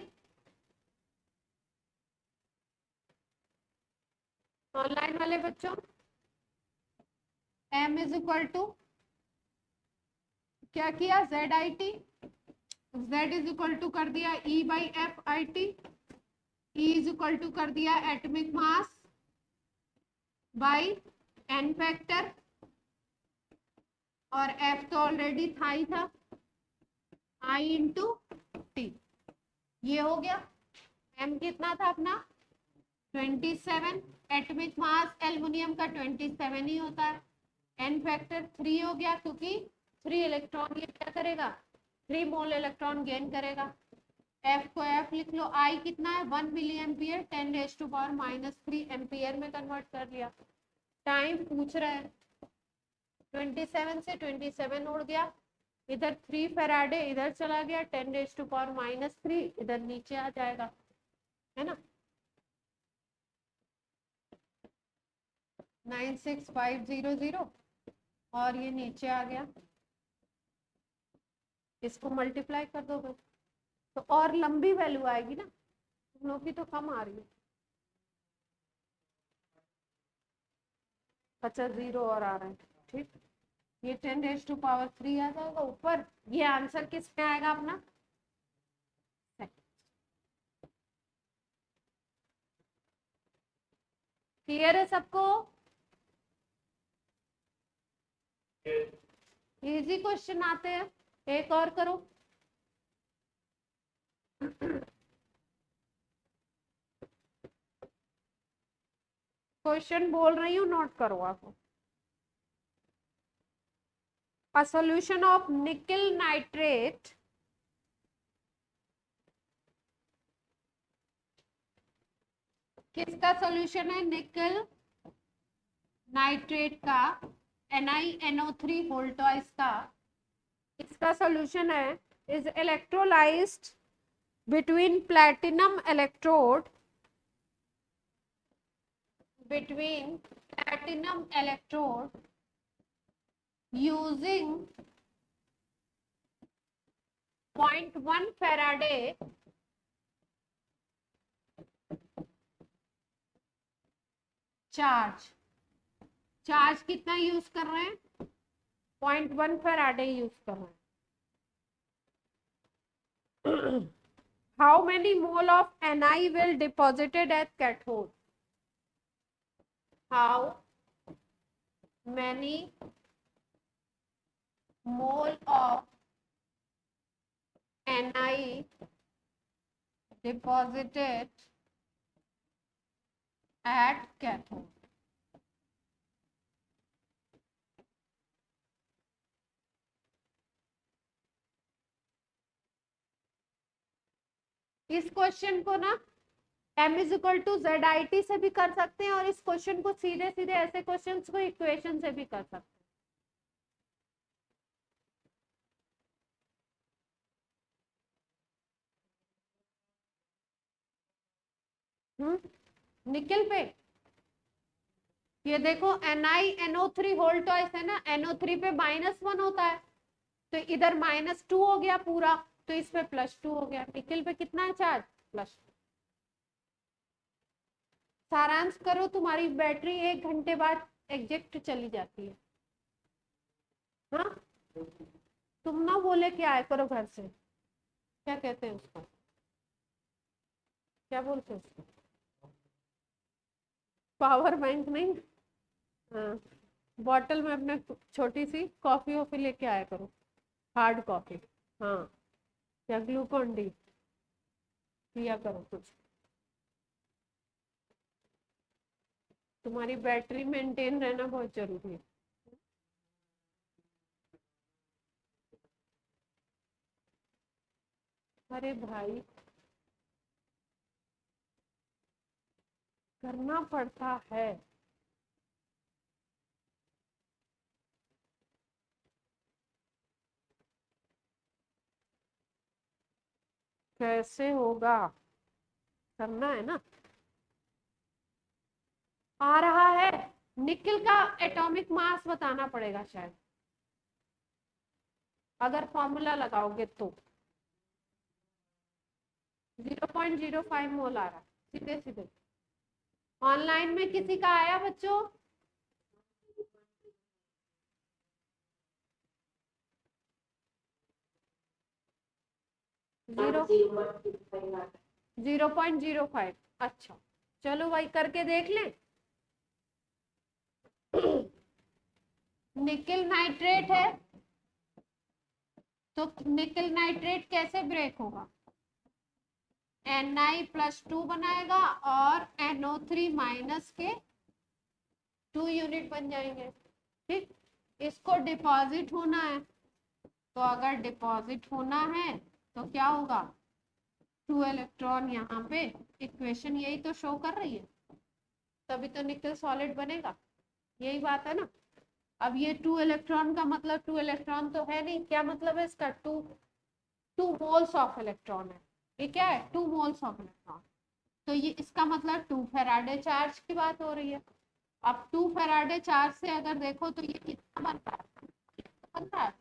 [SPEAKER 1] ऑनलाइन वाले बच्चों, m इज इक्वल टू क्या किया, Z I T, z is equal to कर दिया e by F I T, e is equal to कर दिया atomic mass by n factor, और f तो ऑलरेडी था ही था, I इंटू टी। ये हो गया। m कितना था अपना 27, एटॉमिक मास एल्युमिनियम का 27 ही होता है, n फैक्टर 3 हो गया, क्योंकि 3 इलेक्ट्रॉन ये क्या करेगा, 3 मोल इलेक्ट्रॉन गेन करेगा। f को f लिख लो, I कितना है 1 मिली एम्पियर, 10⁻³ एम्पियर में कन्वर्ट कर लिया। टाइम पूछ रहा है, 27 से 27 उड़ गया, इधर 3 फैराडे इधर चला गया, 10⁻³ इधर नीचे आ जाएगा, है ना। 96500 और ये नीचे आ गया, इसको मल्टीप्लाई कर दो बस, तो और लंबी वैल्यू आएगी ना, तुम लोग की तो कम आ रही है। अच्छा, 0 और आ रहा है, ठीक। ये 10⁻³ आ जाएगा ऊपर। ये आंसर किस में आएगा अपना, क्लियर है सबको। इजी क्वेश्चन आते हैं, एक और करो। क्वेश्चन बोल रही हूँ, नोट करो आप। A solution of nickel nitrate किसका सॉल्यूशन है, निकल नाइट्रेट का, NiNO3 वोल्टॉइस का, इसका सॉल्यूशन है, is electrolysed between platinum electrode using 0.1 Faraday charge कितना यूज कर रहे हैं, 0.1 फैराडे यूज कर रहे हैं। How many mole of Ni will deposited at cathode? How many mole of Ni deposited at cathode? इस क्वेश्चन को ना m is equal to Z I T से भी कर सकते हैं, और इस क्वेश्चन को सीधे सीधे ऐसे क्वेश्चंस को इक्वेशन से भी कर सकते हैं। निकल पे ये देखो NiNO3 वोल्टॉइस है ना, NO3 पे -1 होता है, तो इधर -2 हो गया पूरा, तो इस पे +2 हो गया। निकल पे कितना है चार्ज, +2। सारांश करो, तुम्हारी बैटरी 1 घंटे बाद एग्जैक्ट चली जाती है। हाँ, तुम ना बोले कि आए करो घर से, क्या कहते हैं उसको, क्या बोलते हैं उसको, पावर बैंक नहीं। हाँ, बॉटल में अपने छोटी सी कॉफी वॉफी लेके आया करो, हार्ड कॉफी, हाँ, या ग्लूकॉन डी पिया करो कुछ, तुम्हारी बैटरी मेंटेन रहना बहुत जरूरी है। अरे भाई, करना पड़ता है। कैसे होगा, करना है ना। आ रहा है, निकल का एटॉमिक मास बताना पड़ेगा शायद। अगर फॉर्मूला लगाओगे तो 0.05 मोल आ रहा है सीधे सीधे। ऑनलाइन में किसी का आया बच्चों? जीरो 0.05। अच्छा चलो भाई करके देख लें। निकल नाइट्रेट है तो निकल नाइट्रेट कैसे ब्रेक होगा? Na+2 बनाएगा और NO3 माइनस के 2 यूनिट बन जाएंगे। ठीक, इसको डिपॉजिट होना है, तो अगर डिपॉजिट होना है तो क्या होगा? 2 इलेक्ट्रॉन यहाँ पे, इक्वेशन यही तो शो कर रही है, तभी तो निकल सॉलिड बनेगा। यही बात है ना। अब ये 2 इलेक्ट्रॉन का मतलब 2 इलेक्ट्रॉन तो है नहीं, क्या मतलब है इसका? 2 मोल्स ऑफ इलेक्ट्रॉन है। ये क्या है? 2 मोल्स ऑफ इलेक्ट्रॉन। तो ये इसका मतलब 2 फेराडे चार्ज की बात हो रही है। अब 2 फेराडे चार्ज से अगर देखो तो ये कितना बन रहा है? बन रहा है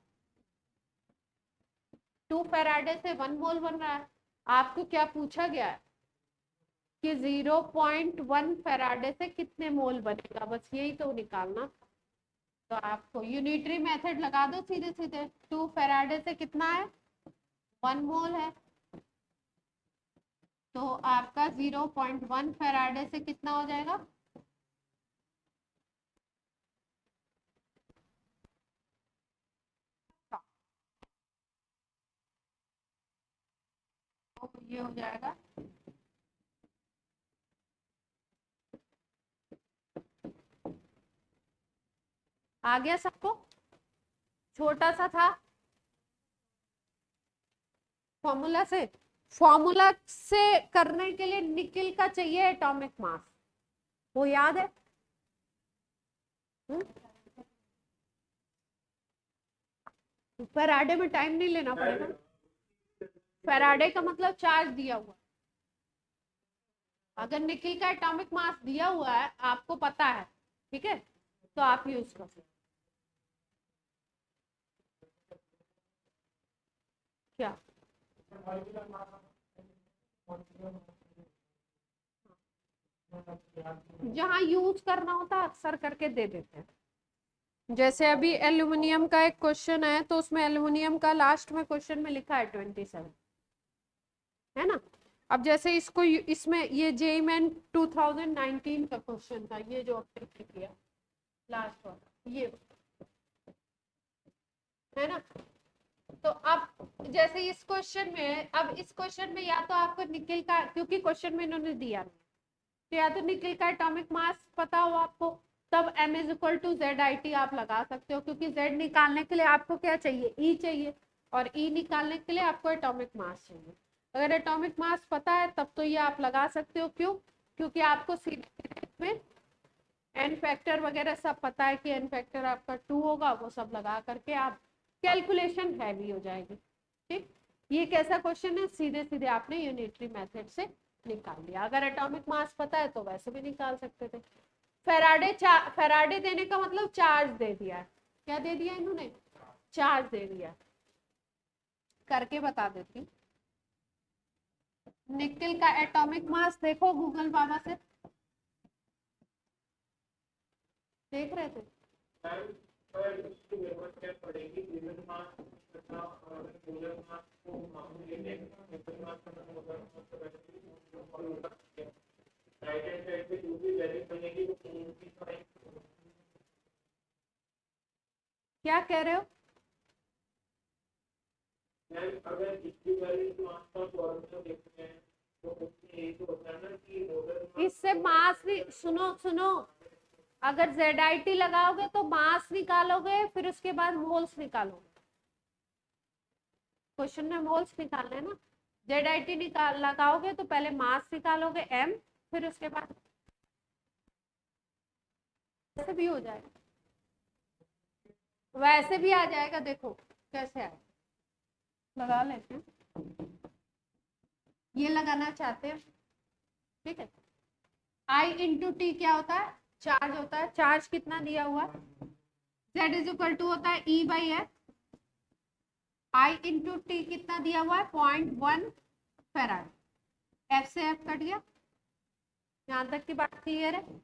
[SPEAKER 1] 2 फेराडे से 1 मोल बन रहा है। आपको क्या पूछा गया है कि 0.1 फेराडे से कितने मोल बनेगा, बस यही तो निकालना। तो आपको यूनिटरी मेथड लगा दो सीधे सीधे। 2 फेराडे से कितना है? 1 मोल है, तो आपका 0.1 फेराडे से कितना हो जाएगा? तो ये हो जाएगा आ गया सबको? छोटा सा था फॉर्मूला से। फॉर्मूला से करने के लिए निकल का चाहिए एटॉमिक मास, वो याद है? फैराडे में टाइम नहीं लेना पड़ेगा। फैराडे का मतलब चार्ज दिया हुआ। अगर निकल का एटॉमिक मास दिया हुआ है, आपको पता है, ठीक है, तो आप यूज कर सकते। क्या जहाँ यूज करना होता है अक्सर करके दे देते हैं। जैसे अभी एल्यूमिनियम का एक क्वेश्चन है, तो उसमें एल्यूमिनियम का लास्ट में क्वेश्चन में लिखा है 27, है ना। अब जैसे इसको इसमें ये जेईई मेन 2019 का क्वेश्चन था, ये जो आपने किया लास्ट वाला, ये है ना। तो अब जैसे इस क्वेश्चन में, अब इस क्वेश्चन में या तो आपको निकल का, क्योंकि क्वेश्चन में इन्होंने दिया नहीं, तो या तो निकल का एटॉमिक मास पता हो आपको, तब m is equal to ZIT आप लगा सकते हो, क्योंकि Z निकालने के लिए आपको क्या चाहिए? E चाहिए, और E निकालने के लिए आपको एटॉमिक मास चाहिए। अगर एटॉमिक मास पता है तब तो ये आप लगा सकते हो। क्यों? क्योंकि आपको सीधे में एन फैक्टर वगैरह सब पता है कि एन फैक्टर आपका 2 होगा, वो सब लगा करके आप कैलकुलेशन हैवी हो जाएगी। ठीक, ये कैसा क्वेश्चन है? सीधे सीधे आपने यूनिटरी मेथड से निकाल लिया। अगर एटॉमिक मास पता है तो वैसे भी निकाल सकते थे। फेराडे देने का मतलब चार्ज दे दिया है। क्या दे दिया इन्होंने? चार्ज दे दिया। करके बता देती। निकल का एटॉमिक मास देखो गूगल बाबा से, देख रहे थे? क्या कह रहे हो? इससे मास भी, सुनो सुनो, अगर ZIT लगाओगे तो मास निकालोगे, फिर उसके बाद मोल्स निकालोगे। क्वेश्चन में मोल्स निकालने हैं ना। ZIT निकाल लगाओगे तो पहले मास निकालोगे m, फिर उसके बाद वैसे भी हो जाएगा, वैसे भी आ जाएगा। देखो कैसे आए, लगा लेते हैं। ये लगाना चाहते हैं, ठीक है। I इंटू टी क्या होता है? चार्ज होता है। चार्ज कितना दिया हुआ? Z इज इक्वल टू होता है E by F, I into T कितना दिया हुआ है 0.1 फेराड। एफ से एफ कट गया, यहां तक की बात क्लियर है।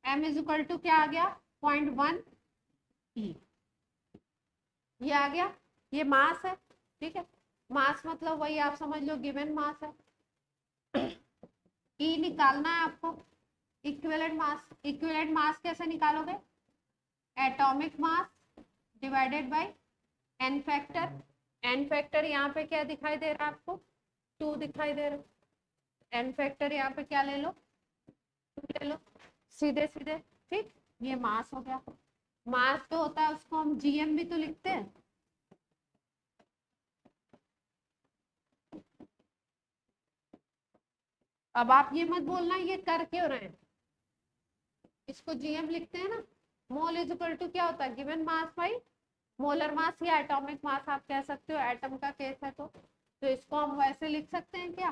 [SPEAKER 1] एम इज इक्वल टू क्या आ गया 0.1 ई, ये आ गया, ये मास है, ठीक है। मास मतलब वही आप समझ लो गिवन मास है। ई निकालना है आपको, इक्विवेलेंट मास। इक्विवेलेंट मास कैसे निकालोगे, atomic mass divided by n factor. N factor यहाँ पे क्या दिखाई दे रहा है आपको, 2 दिखाई दे रहा है। एन फैक्टर यहाँ पे क्या ले लो, 2 ले लो, सीधे सीधे, ठीक। ये मास हो गया। मास जो होता है उसको हम जीएम भी तो लिखते हैं। अब आप ये मत बोलना ये कर क्यों रहे हैं, इसको जीएम लिखते हैं ना। मोल इज इक्वल टू क्या होता है, given mass by molar mass या एटॉमिक मास आप कह सकते हो, एटम का केस है तो इसको हम वैसे लिख सकते हैं क्या,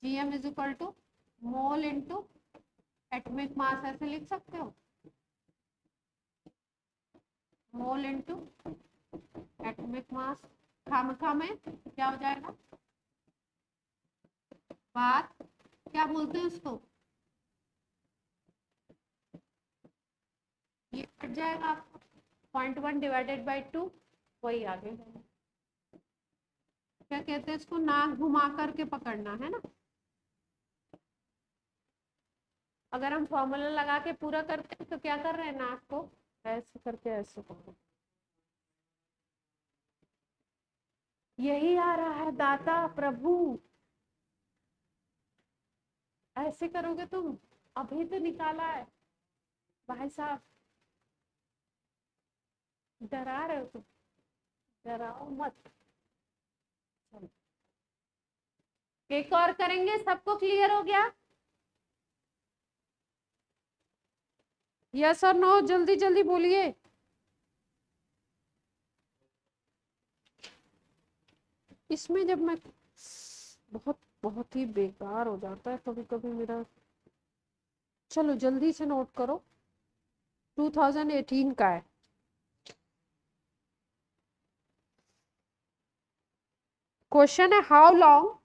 [SPEAKER 1] GM is equal to mole into atomic mass, ऐसे लिख सकते हो। मोल इंटू एटॉमिक मास, खामखा में क्या हो जाएगा, बात क्या बोलते हैं उसको, ये कट जाएगा आपको 0.1 डिवाइडेड बाई 2, वही आगे क्या कहते हैं इसको, नाक घुमा करके पकड़ना है ना। अगर हम फॉर्मूला लगा के पूरा करते हैं तो क्या कर रहे हैं, नाक को ऐसे करके ऐसे पकड़ो। यही आ रहा है दाता प्रभु, ऐसे करोगे तुम, अभी तो निकाला है भाई साहब, डरा रहे हो तुम, डराओ मत। चलो एक और करेंगे, सबको क्लियर हो गया, यस और नो, जल्दी जल्दी बोलिए। इसमें जब मैं बहुत बहुत ही बेकार हो जाता है कभी कभी मेरा। चलो जल्दी से नोट करो, 2018 का है। क्वेश्चन है how long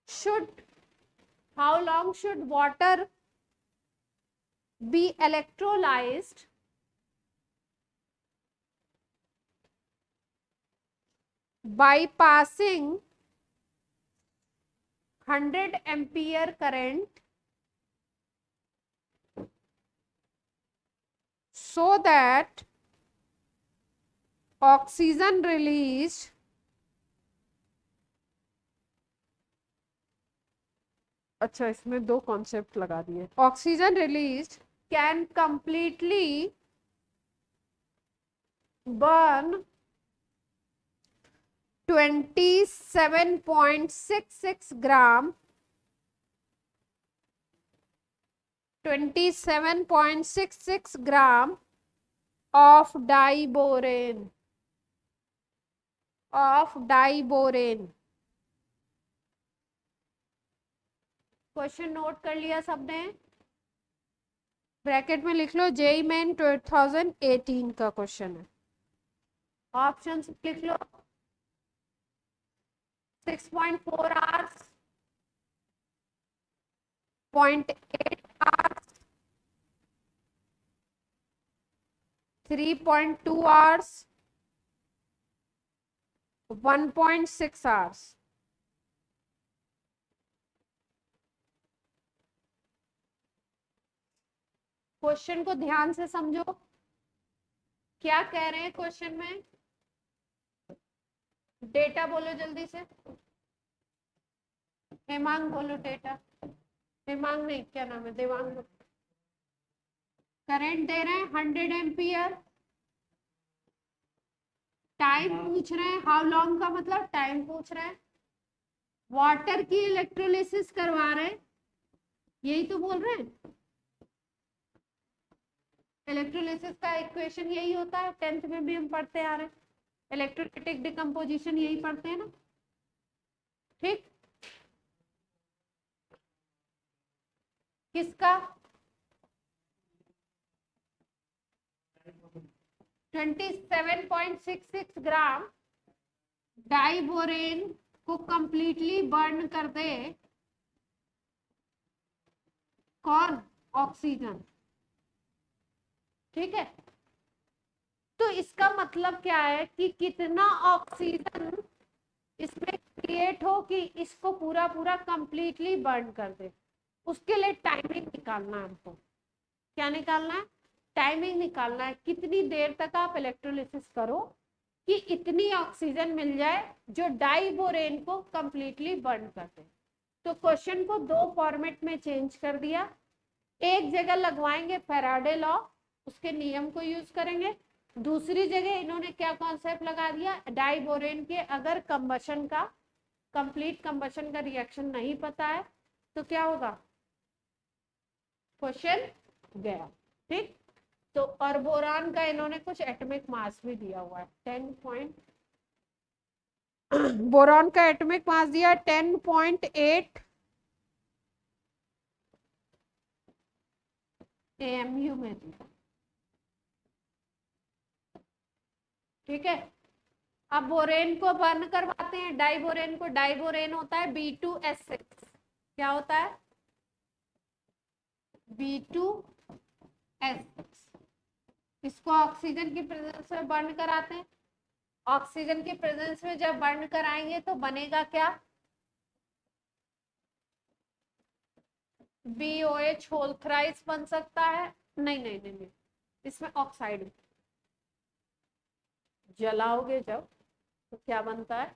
[SPEAKER 1] should how long should water be electrolyzed by passing 100 ampere current so that oxygen released अच्छा इसमें 2 कॉन्सेप्ट लगा दिए, oxygen release can completely burn 27.66 gram 27.66 gram of diborane. Question note कर लिया सबने, ब्रैकेट में लिख लो, जेई मेन 2018 का क्वेश्चन है। ऑप्शन लिख लो, 6.4 hours, 0.8 hours, 3.2 hours, 1.6 hours. Question को ध्यान से समझो, क्या कह रहे हैं क्वेश्चन में, डेटा बोलो जल्दी से, हेमांग बोलो डेटा, हेमांग नहीं क्या नाम है, देवांग। करंट दे रहे हैं 100 एम्पियर, टाइम पूछ रहे हैं, हाउ लॉन्ग का मतलब टाइम पूछ रहे हैं, वाटर की इलेक्ट्रोलिसिस करवा रहे हैं, यही तो बोल रहे हैं। इलेक्ट्रोलिसिस का इक्वेशन यही होता है, 10th में भी हम पढ़ते आ रहे हैं, इलेक्ट्रोलाइटिक डिकम्पोजिशन यही पढ़ते हैं ना, ठीक। किसका, 27.66 ग्राम डाइबोरेन को कंप्लीटली बर्न कर दे कौन? ऑक्सीजन। ठीक है, तो इसका मतलब क्या है कि कितना ऑक्सीजन इसमें क्रिएट हो कि इसको पूरा पूरा कंप्लीटली बर्न कर दे। उसके लिए टाइमिंग निकालना है हमको। क्या निकालना है? टाइमिंग निकालना है, कितनी देर तक आप इलेक्ट्रोलिसिस करो कि इतनी ऑक्सीजन मिल जाए जो डाइबोरेन को कंप्लीटली बर्न कर दे। तो क्वेश्चन को दो फॉर्मेट में चेंज कर दिया। एक जगह लगवाएंगे फैराडे लॉ, उसके नियम को यूज करेंगे। दूसरी जगह इन्होंने क्या कॉन्सेप्ट लगा दिया, डाइबोरेन के अगर कंबशन का कंप्लीट कंबशन का रिएक्शन नहीं पता है तो क्या होगा, क्वेश्चन गया। ठीक, तो और बोरान का इन्होंने कुछ एटॉमिक मास भी दिया हुआ है 10 बोरान का एटॉमिक मास दिया 10.8 AMU में दिया। ठीक है, अब बोरेन को बर्न करवाते हैं, डाइबोरेन को। डाइबोरेन होता है B2S6। क्या होता है? B2S6। इसको ऑक्सीजन की प्रेजेंस में बर्न कराते हैं। ऑक्सीजन की प्रेजेंस में जब बर्न कराएंगे तो बनेगा क्या? BOH होल थ्राइस बन सकता है। नहीं नहीं नहीं नहीं, इसमें ऑक्साइड जलाओगे जब तो क्या बनता है?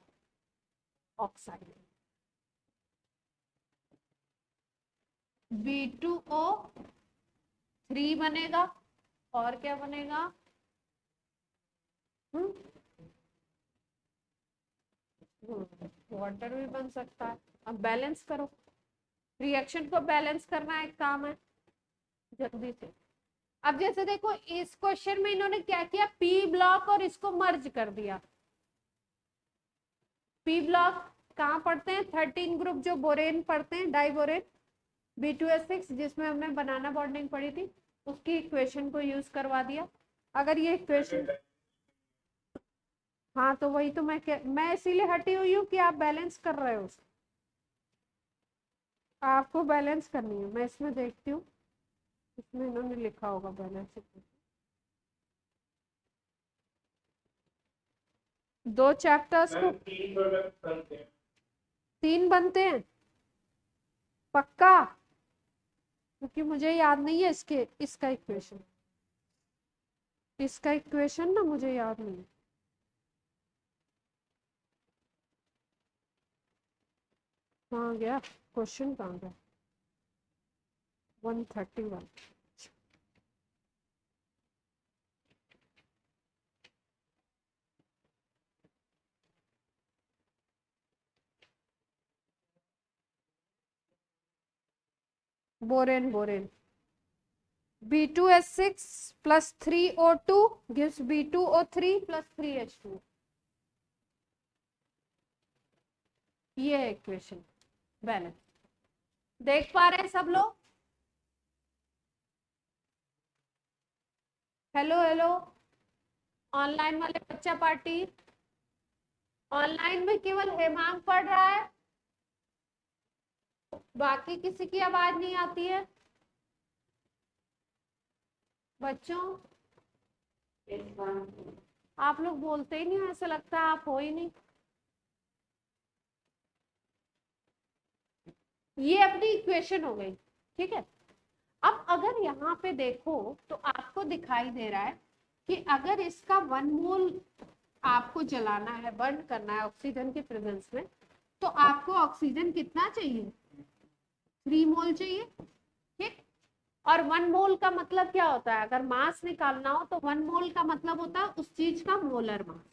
[SPEAKER 1] ऑक्साइड। B2O3 बनेगा। और क्या बनेगा? वाटर भी बन सकता है। अब बैलेंस करो, रिएक्शन को बैलेंस करना एक काम है जल्दी से। अब जैसे देखो इस क्वेश्चन में इन्होंने क्या किया, पी ब्लॉक और इसको मर्ज कर दिया। पी ब्लॉक कहाँ पढ़ते हैं? 13 ग्रुप जो बोरेन पढ़ते हैं, डाइबोरेन B2S6, जिसमें हमने बनाना बॉन्डिंग पढ़ी थी, उसकी इक्वेशन को यूज करवा दिया। अगर ये इक्वेशन, हाँ तो वही तो मैं इसीलिए हटी हुई हूँ कि आप बैलेंस कर रहे हो। आपको बैलेंस करनी है, मैं इसमें देखती हूँ, इसमें इन्होंने लिखा होगा बैलेंस। दो चैप्टर्स को 3 बनते हैं पक्का, क्योंकि मुझे याद नहीं है इसका इक्वेशन ना मुझे याद नहीं है। कहाँ गया क्वेश्चन, कहाँ गया? 131। Borane B2S6 plus 3O2 gives B2O3 plus 3H2। ये है इक्वेशन बैलेंस। देख पा रहे हैं सब लोग? हेलो हेलो, ऑनलाइन वाले बच्चा पार्टी। ऑनलाइन में केवल हेमांग पढ़ रहा है, बाकी किसी की आवाज नहीं आती है बच्चों। आप लोग बोलते ही नहीं, ऐसा लगता है आप हो ही नहीं। ये अपनी इक्वेशन हो गई। ठीक है, अब अगर यहाँ पे देखो तो आपको दिखाई दे रहा है कि अगर इसका 1 मोल आपको जलाना है, बर्न करना है ऑक्सीजन के प्रेजेंस में, तो आपको ऑक्सीजन कितना चाहिए? 3 मोल चाहिए। ठीक, और 1 मोल का मतलब क्या होता है? अगर मास निकालना हो तो 1 मोल का मतलब होता है उस चीज का मोलर मास।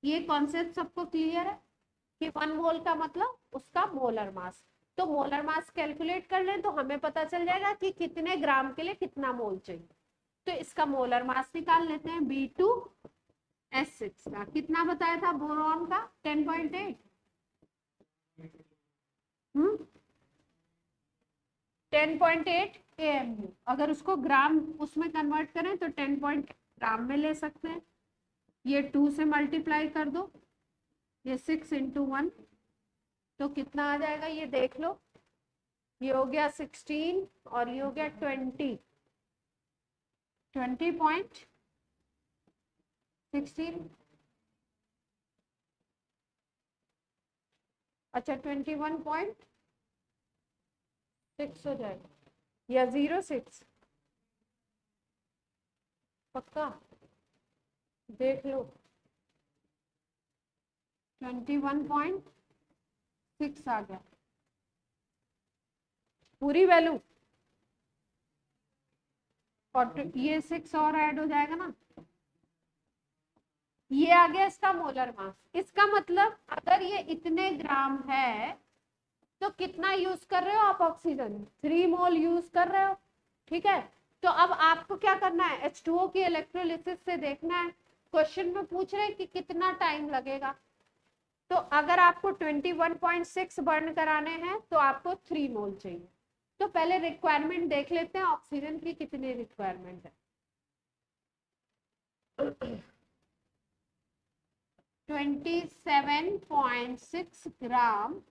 [SPEAKER 1] ये कॉन्सेप्ट सबको क्लियर है कि 1 मोल का मतलब उसका मोलर मास। तो मोलर मास कैलकुलेट कर लें तो हमें पता चल जाएगा कि कितने ग्राम के लिए कितना मोल चाहिए। तो इसका मोलर मास निकाल लेते हैं। B2S6 का कितना बताया था बोरॉन का? 10.8। 10.8 AMU। अगर उसको ग्राम उसमें कन्वर्ट करें तो 10.8 ग्राम में ले सकते हैं। ये 2 से मल्टीप्लाई कर दो, ये 6 इंटू 1, तो कितना आ जाएगा ये देख लो। ये हो गया 16 और ये हो गया 20.16। अच्छा 21.6 हो जाएगा या 06, पक्का देख लो। 21.6 आ गया पूरी वैल्यू, और ये 6 और ऐड हो जाएगा ना, ये आ गया इसका मोलर मास। इसका मतलब अगर ये इतने ग्राम है तो कितना यूज कर रहे हो आप ऑक्सीजन, 3 मोल यूज कर रहे हो। ठीक है, तो अब आपको क्या करना है, H2O की इलेक्ट्रोलिसिस से देखना है। क्वेश्चन में पूछ रहे हैं कि कितना टाइम लगेगा, तो अगर आपको 21.6 बर्न कराने हैं तो आपको 3 मोल चाहिए। तो पहले रिक्वायरमेंट देख लेते हैं ऑक्सीजन की कितनी रिक्वायरमेंट है। 27.6 ग्राम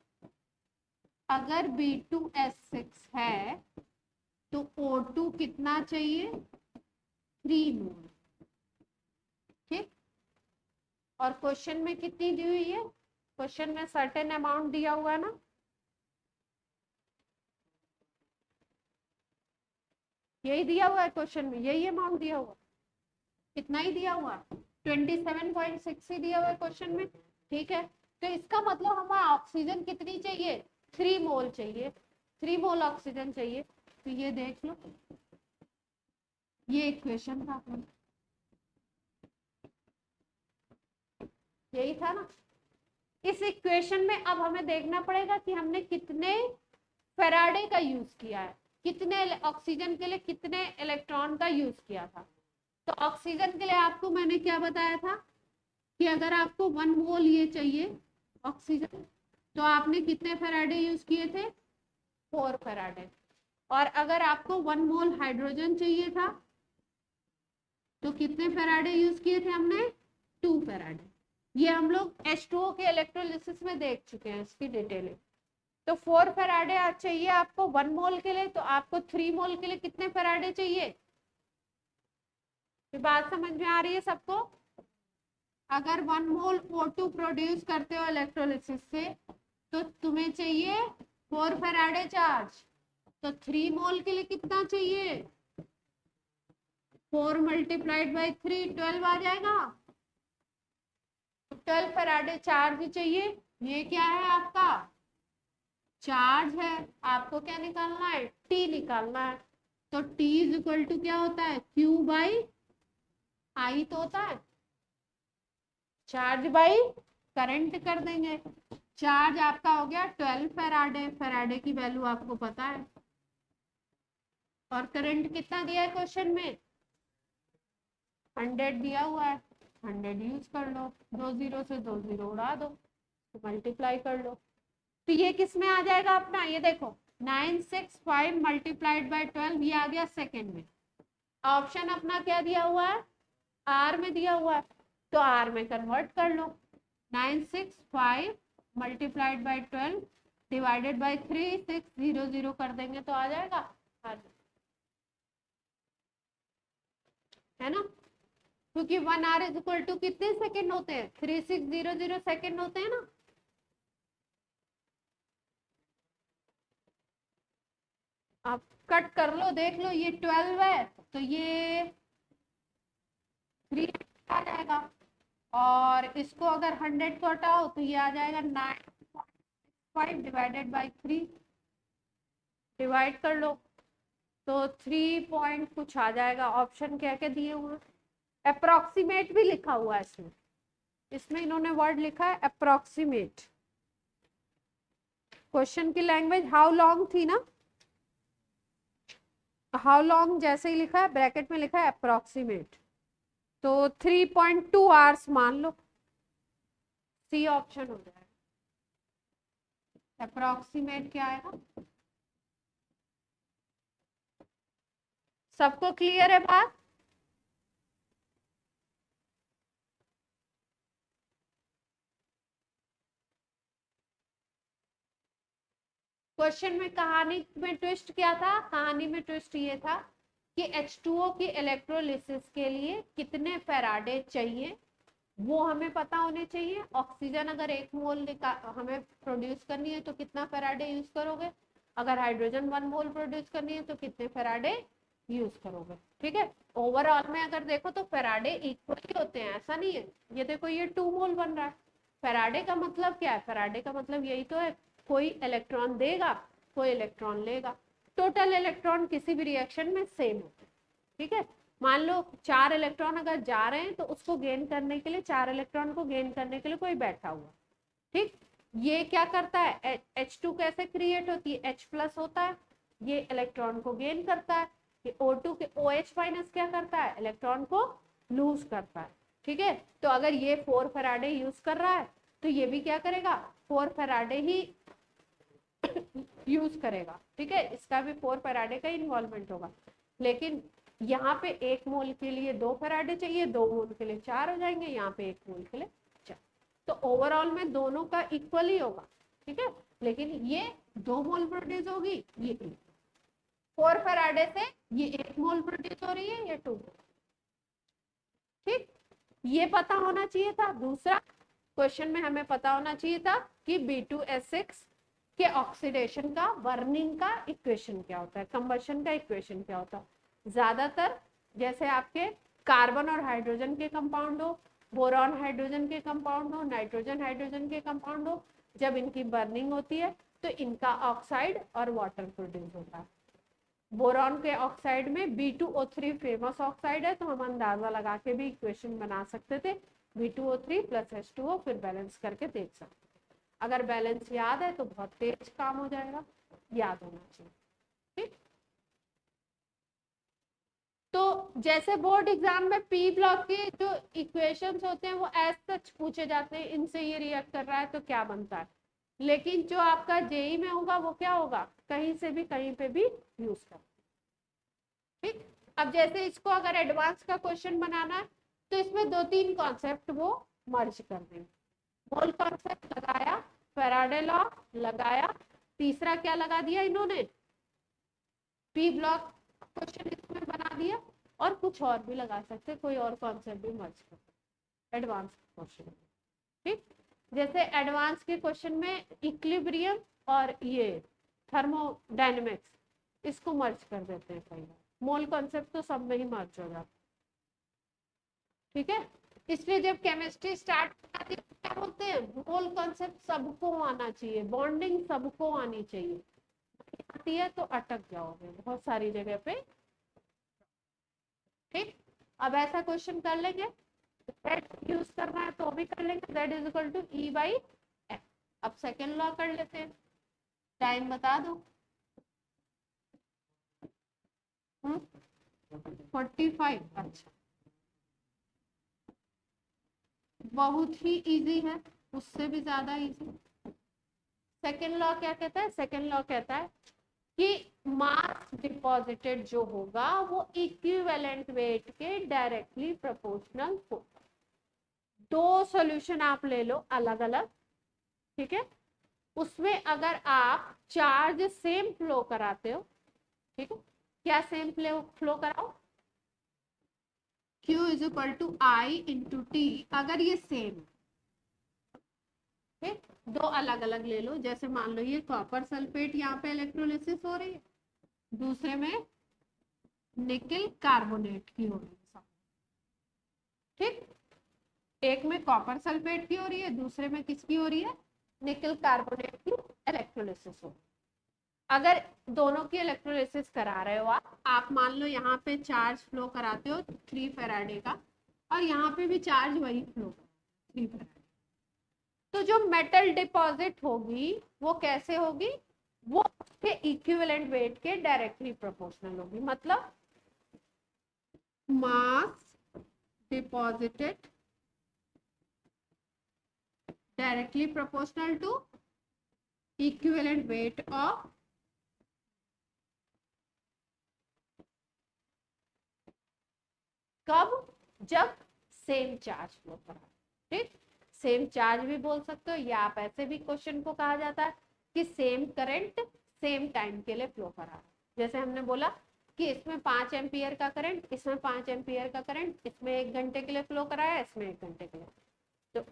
[SPEAKER 1] अगर B2S6 है तो O2 कितना चाहिए, 3 मोल। ठीक, और क्वेश्चन में कितनी दी हुई है, क्वेश्चन में सर्टेन अमाउंट दिया हुआ है ना, यही दिया हुआ है क्वेश्चन में, यही अमाउंट दिया हुआ, कितना ही दिया हुआ है, 27.6 ही दिया हुआ है क्वेश्चन में। ठीक है, तो इसका मतलब हमें ऑक्सीजन कितनी चाहिए, 3 मोल चाहिए, 3 मोल ऑक्सीजन चाहिए। तो ये देख लो, ये इक्वेशन था, यही था ना। इस इक्वेशन में अब हमें देखना पड़ेगा कि हमने कितने फैराडे का यूज किया है, कितने ऑक्सीजन के लिए कितने इलेक्ट्रॉन का यूज किया था। तो ऑक्सीजन के लिए आपको मैंने क्या बताया था कि अगर आपको 1 मोल ये चाहिए ऑक्सीजन, तो आपने कितने फैराडे यूज किए थे, 4 फैराडे। और अगर आपको 1 मोल हाइड्रोजन चाहिए था तो कितने फैराडे यूज किए थे हमने, 2 फैराडे। ये हम लोग H2O के इलेक्ट्रोलिसिस में देख चुके हैं इसकी डिटेलिंग। तो 4 फैराडे चाहिए आपको 1 मोल के लिए, तो आपको 3 मोल के लिए कितने फैराडे चाहिए, ये बात समझ में आ रही है सबको। अगर 1 मोल O2 प्रोड्यूस करते हो इलेक्ट्रोलिसिस से तो तुम्हें चाहिए 4 फैराडे चार्ज, तो 3 मोल के लिए कितना चाहिए, 4 मल्टीप्लाइड बाई 3, 12 आ जाएगा। 12 फैराडे चार्ज चाहिए। ये क्या है आपका चार्ज है, आपको क्या निकालना है, टी निकालना है। तो टी इज इक्वल टू क्या होता है, क्यू बाई आई तो होता है, चार्ज बाई करंट कर देंगे। चार्ज आपका हो गया 12 फैराडे, फैराडे की वैल्यू आपको पता है, और करंट कितना दिया है क्वेश्चन में, 100 दिया हुआ है, 100 यूज कर लो, 2 जीरो से 2 जीरो उड़ा दो, तो मल्टीप्लाई कर लो। तो ये किस में आ जाएगा अपना, ये देखो 965 मल्टीप्लाइड बाई 12, ये आ गया सेकेंड में। ऑप्शन अपना क्या दिया हुआ है, आर में दिया हुआ है, तो आर में कन्वर्ट कर लो। 965 मल्टीप्लाइड बाई 12 डिवाइडेड बाई 3600 कर देंगे तो आ जाएगा, है ना, क्योंकि 1 आर इज इक्वल टू कितने सेकेंड होते हैं, 3600 सेकेंड होते हैं ना। आप कट कर लो, देख लो, ये 12 है तो ये 3 आ जाएगा, और इसको अगर 100 को हटाओ तो ये आ जाएगा 9.5 डिवाइडेड बाई 3, डिवाइड कर लो तो 3 पॉइंट कुछ आ जाएगा। ऑप्शन क्या क्या दिए हुए, अप्रोक्सीमेट भी लिखा हुआ है इसमें, इसमें इन्होंने वर्ड लिखा है अप्रोक्सीमेट। क्वेश्चन की लैंग्वेज हाउ लॉन्ग थी ना, हाउ लॉन्ग जैसे ही लिखा है ब्रैकेट में लिखा है अप्रोक्सीमेट, तो 3.2 आवर्स मान लो, सी ऑप्शन हो जाएगा। अप्रोक्सीमेट क्या आएगा, सबको क्लियर है बात, क्वेश्चन में कहानी में ट्विस्ट क्या था? कहानी में ट्विस्ट ये था कि H2O की इलेक्ट्रोलिसिस के लिए कितने फेराडे चाहिए वो हमें पता होने चाहिए। ऑक्सीजन अगर 1 मोल हमें प्रोड्यूस करनी है तो कितना फेराडे यूज करोगे, अगर हाइड्रोजन 1 मोल प्रोड्यूस करनी है तो कितने फेराडे यूज करोगे। ठीक है, ओवरऑल में अगर देखो तो फेराडे इक्वल ही होते हैं, ऐसा नहीं है। ये देखो ये 2 मोल बन रहा है। फेराडे का मतलब क्या है? फेराडे का मतलब यही तो है, कोई इलेक्ट्रॉन देगा कोई इलेक्ट्रॉन लेगा, टोटल इलेक्ट्रॉन किसी भी रिएक्शन में सेम होते हैं। ठीक है, मान लो 4 इलेक्ट्रॉन अगर जा रहे हैं तो उसको गेन करने के लिए, 4 इलेक्ट्रॉन को गेन करने के लिए कोई बैठा हुआ। ठीक, ये क्या करता है? H2 कैसे क्रिएट होती है? H प्लस होता है, ये इलेक्ट्रॉन को गेन करता है। ये O2 के OH माइनस क्या करता है? इलेक्ट्रॉन को लूज करता है। ठीक है, तो अगर ये 4 फैराडे यूज कर रहा है तो ये भी क्या करेगा? 4 फैराडे ही यूज करेगा। ठीक है, इसका भी 4 फैराडे का इन्वॉल्वमेंट होगा। लेकिन यहाँ पे 1 मोल के लिए 2 फैराडे चाहिए, 2 मोल के लिए 4 हो जाएंगे, यहाँ पे 1 मोल के लिए 4। तो ओवरऑल में दोनों का इक्वल ही होगा। ठीक है, लेकिन ये 2 मोल प्रोड्यूस होगी, ये 4 फैराडे से ये 1 मोल प्रोड्यूस हो रही है, ये 2 मोल। ठीक, ये पता होना चाहिए था। दूसरा क्वेश्चन में हमें पता होना चाहिए था कि B2S6 के ऑक्सीडेशन का, बर्निंग का इक्वेशन क्या होता है, कंबशन का इक्वेशन क्या होता है। ज्यादातर जैसे आपके कार्बन और हाइड्रोजन के कंपाउंड हो, बोरॉन हाइड्रोजन के कंपाउंड हो, नाइट्रोजन हाइड्रोजन के कंपाउंड हो, जब इनकी बर्निंग होती है तो इनका ऑक्साइड और वाटर प्रोड्यूस होता है। बोरॉन के ऑक्साइड में B2O3 फेमस ऑक्साइड है, तो हम अंदाजा लगा के भी इक्वेशन बना सकते थे, B2O3 प्लस H2O, फिर बैलेंस करके देख सकते थे। अगर बैलेंस याद है तो बहुत तेज काम हो जाएगा, याद होना चाहिए। ठीक, तो जैसे बोर्ड एग्जाम में पी ब्लॉक के जो इक्वेशंस होते हैं वो एज सच पूछे जाते हैं, इनसे ये रिएक्ट कर रहा है तो क्या बनता है। लेकिन जो आपका जेई में होगा वो क्या होगा? कहीं से भी कहीं पे भी यूज कर। ठीक, अब जैसे इसको अगर एडवांस का क्वेश्चन बनाना है तो इसमें 2-3 कॉन्सेप्ट वो मर्ज कर देंगे। मोल कॉन्सेप्ट लगाया, फैराडे लॉ लगाया, तीसरा क्या लगा दिया इन्होंने? पी ब्लॉक क्वेश्चन इसमें बना दिया, और कुछ और भी लगा सकते, कोई और कॉन्सेप्ट भी मर्ज कर एडवांस क्वेश्चन। ठीक, जैसे एडवांस के क्वेश्चन में इक्विलिब्रियम और ये थर्मोडायनेमिक्स, इसको मर्ज कर देते हैं कई बार। मोल कॉन्सेप्ट तो सब में ही मर्ज हो जाता। ठीक है, इसलिए जब केमिस्ट्री स्टार्ट करती है क्या बोलते हैं? मोल कॉन्सेप्ट सबको आना चाहिए, बॉन्डिंग सबको आनी चाहिए, आती है तो अटक जाओगे बहुत सारी जगह पे। ठीक, अब ऐसा क्वेश्चन कर लेंगे, Z यूज करना है तो भी कर लेंगे, Z is equal to E by F। अब सेकेंड लॉ कर लेते हैं, टाइम बता दो। 45। अच्छा, बहुत ही इजी है, उससे भी ज्यादा इजी। सेकेंड लॉ क्या कहता है? सेकेंड लॉ कहता है कि मास डिपॉजिटेड जो होगा वो इक्विवेलेंट वेट के डायरेक्टली प्रोपोर्शनल होगा। 2 सॉल्यूशन आप ले लो अलग अलग, ठीक है, उसमें अगर आप चार्ज सेम फ्लो कराते हो, ठीक है, क्या सेम फ्लो कराओ? Q is equal to I into T, अगर ये सेम, ठीक, 2 अलग अलग ले लो। जैसे मान लो ये कॉपर सल्फेट यहाँ पे इलेक्ट्रोलिसिस हो रही है, दूसरे में निकल कार्बोनेट की हो रही है। ठीक, एक में कॉपर सल्फेट की हो रही है, दूसरे में किसकी हो रही है? निकल कार्बोनेट की इलेक्ट्रोलिसिस हो। अगर दोनों की इलेक्ट्रोलिसिस करा रहे हो आप मान लो यहाँ पे चार्ज फ्लो कराते हो 3 फैराडे का, और यहाँ पे भी चार्ज वही फ्लो 3 फैराडे, तो जो मेटल डिपॉजिट होगी वो कैसे होगी? वो उसके इक्विवेलेंट वेट के डायरेक्टली प्रोपोर्शनल होगी। मतलब mass deposited directly proportional to equivalent weight of कब? जब सेम चार्ज फ्लो करा। ठीक, सेम चार्ज भी बोल सकते हो, या आप ऐसे भी क्वेश्चन को कहा जाता है कि सेम करंट सेम टाइम के लिए फ्लो करा रहा है। जैसे हमने बोला कि इसमें 5 एम्पियर का करंट, इसमें 5 एम्पियर का करंट, इसमें 1 घंटे के लिए फ्लो कराया, इसमें 1 घंटे के लिए, तो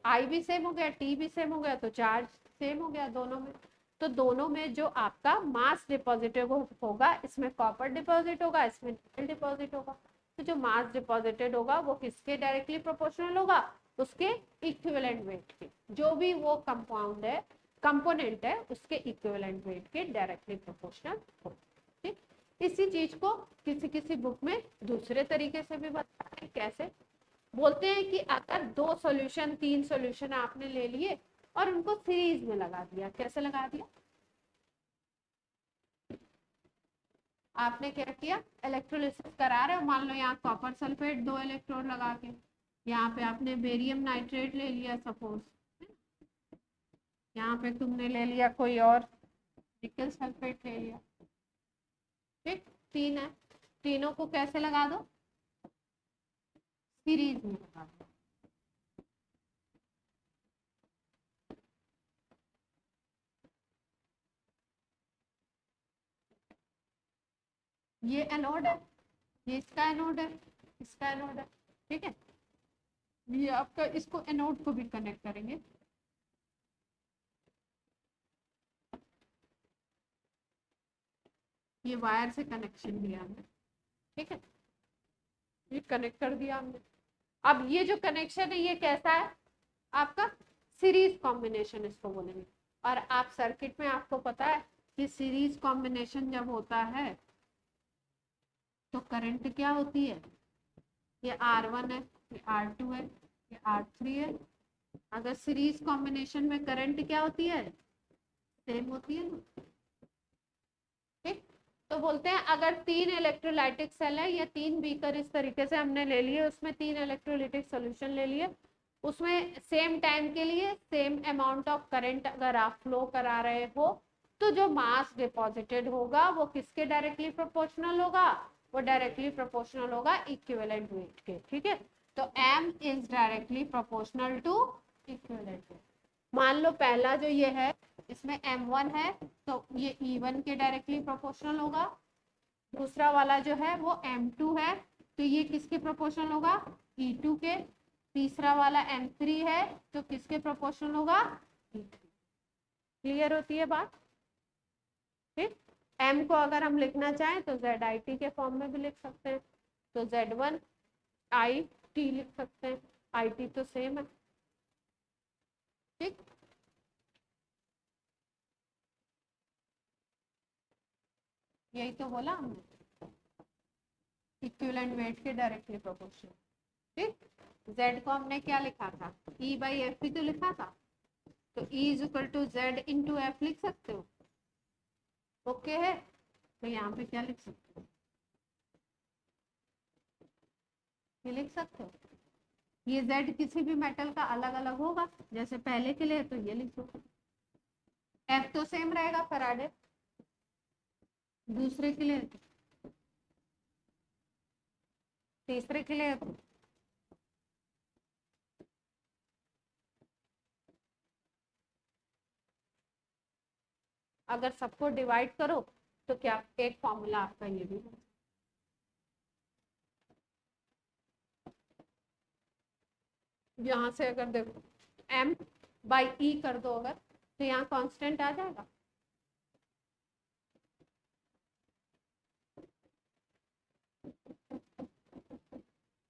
[SPEAKER 1] आई भी सेम हो गया, टी भी सेम हो गया, तो चार्ज सेम हो गया दोनों में। तो दोनों में जो आपका मास डिपॉजिटेड होगा, इसमें कॉपर डिपॉजिट होगा, इसमें निकल डिपॉजिट होगा, तो जो मास डिपॉजिटेड होगा वो किसके डायरेक्टली प्रोपोर्शनल होगा, उसके इक्विवेलेंट वेट के, जो भी वो कंपाउंड है, कंपोनेंट है, उसके इक्विवेलेंट वेट के डायरेक्टली प्रोपोर्शनल होगा। ठीक, इसी चीज को किसी किसी बुक में दूसरे तरीके से भी बताते हैं। कैसे बोलते हैं कि अगर 2 सॉल्यूशन 3 सॉल्यूशन आपने ले लिए और उनको सीरीज में लगा दिया। कैसे लगा दिया, आपने क्या किया, इलेक्ट्रोलिसिस करा रहे हो, मान लो यहाँ कॉपर सल्फेट 2 इलेक्ट्रोड लगा के, यहाँ पे आपने बेरियम नाइट्रेट ले लिया सपोज, यहाँ पे तुमने ले लिया कोई और निकल सल्फेट ले लिया। ठीक, 3 है, तीनों को कैसे लगा दो, सीरीज में लगा दो। ये एनोड है, ये इसका एनोड है, इसका एनोड है। ठीक है, ये आपका, इसको एनोड को भी कनेक्ट करेंगे। ये वायर से कनेक्शन दिया हमने, ठीक है, ये कनेक्ट कर दिया हमने। अब ये जो कनेक्शन है ये कैसा है आपका, सीरीज कॉम्बिनेशन इसको बोलेंगे। और आप सर्किट में आपको पता है कि सीरीज कॉम्बिनेशन जब होता है तो करंट क्या होती है, ये R1 है, ये R2 है, ये R3 है। अगर सीरीज कॉम्बिनेशन में करंट क्या होती है, सेम होती है ना। ठीक, तो बोलते हैं अगर 3 इलेक्ट्रोलाइटिक सेल है या 3 बीकर इस तरीके से हमने ले लिए, उसमें 3 इलेक्ट्रोलाइटिक सोल्यूशन ले लिए, उसमें सेम टाइम के लिए सेम अमाउंट ऑफ करंट अगर आप फ्लो करा रहे हो, तो जो मास डिपॉजिटेड होगा वो किसके डायरेक्टली प्रोपोर्शनल होगा, वो डायरेक्टली प्रोपोर्शनल होगा इक्विवेलेंट वेट के। ठीक है, तो m is directly proportional to equivalent weight. मान लो पहला जो ये है इसमें m1 है, तो ये E1 के डायरेक्टली प्रोपोर्शनल होगा। दूसरा वाला जो है वो m2 है, तो ये किसके प्रोपोर्शनल होगा, E2 के। तीसरा वाला m3 है, तो किसके प्रोपोर्शनल होगा, E3। क्लियर होती है बात। ठीक, m को अगर हम लिखना चाहें तो ZIT के फॉर्म में भी लिख सकते हैं, तो Z1 IT लिख सकते हैं, IT तो सेम है। ठीक, यही तो बोला हमने, इक्विवेलेंट वेट के डायरेक्टली प्रोपोर्शनल। ठीक, Z को हमने क्या लिखा था, E/F ही तो लिखा था, तो E is equal to Z into F लिख सकते हो। ओके है, तो यहाँ पे क्या लिख सकते हो, ये लिख सकते हो। ये Z किसी भी मेटल का अलग अलग होगा, जैसे पहले के लिए तो ये लिखो, F तो सेम रहेगा फैराडे, दूसरे के लिए, तीसरे के लिए अगर सबको डिवाइड करो तो क्या एक फॉर्मूला आपका ये भी है। यहाँ से अगर देखो m/e कर दो अगर, तो यहाँ कांस्टेंट आ जाएगा।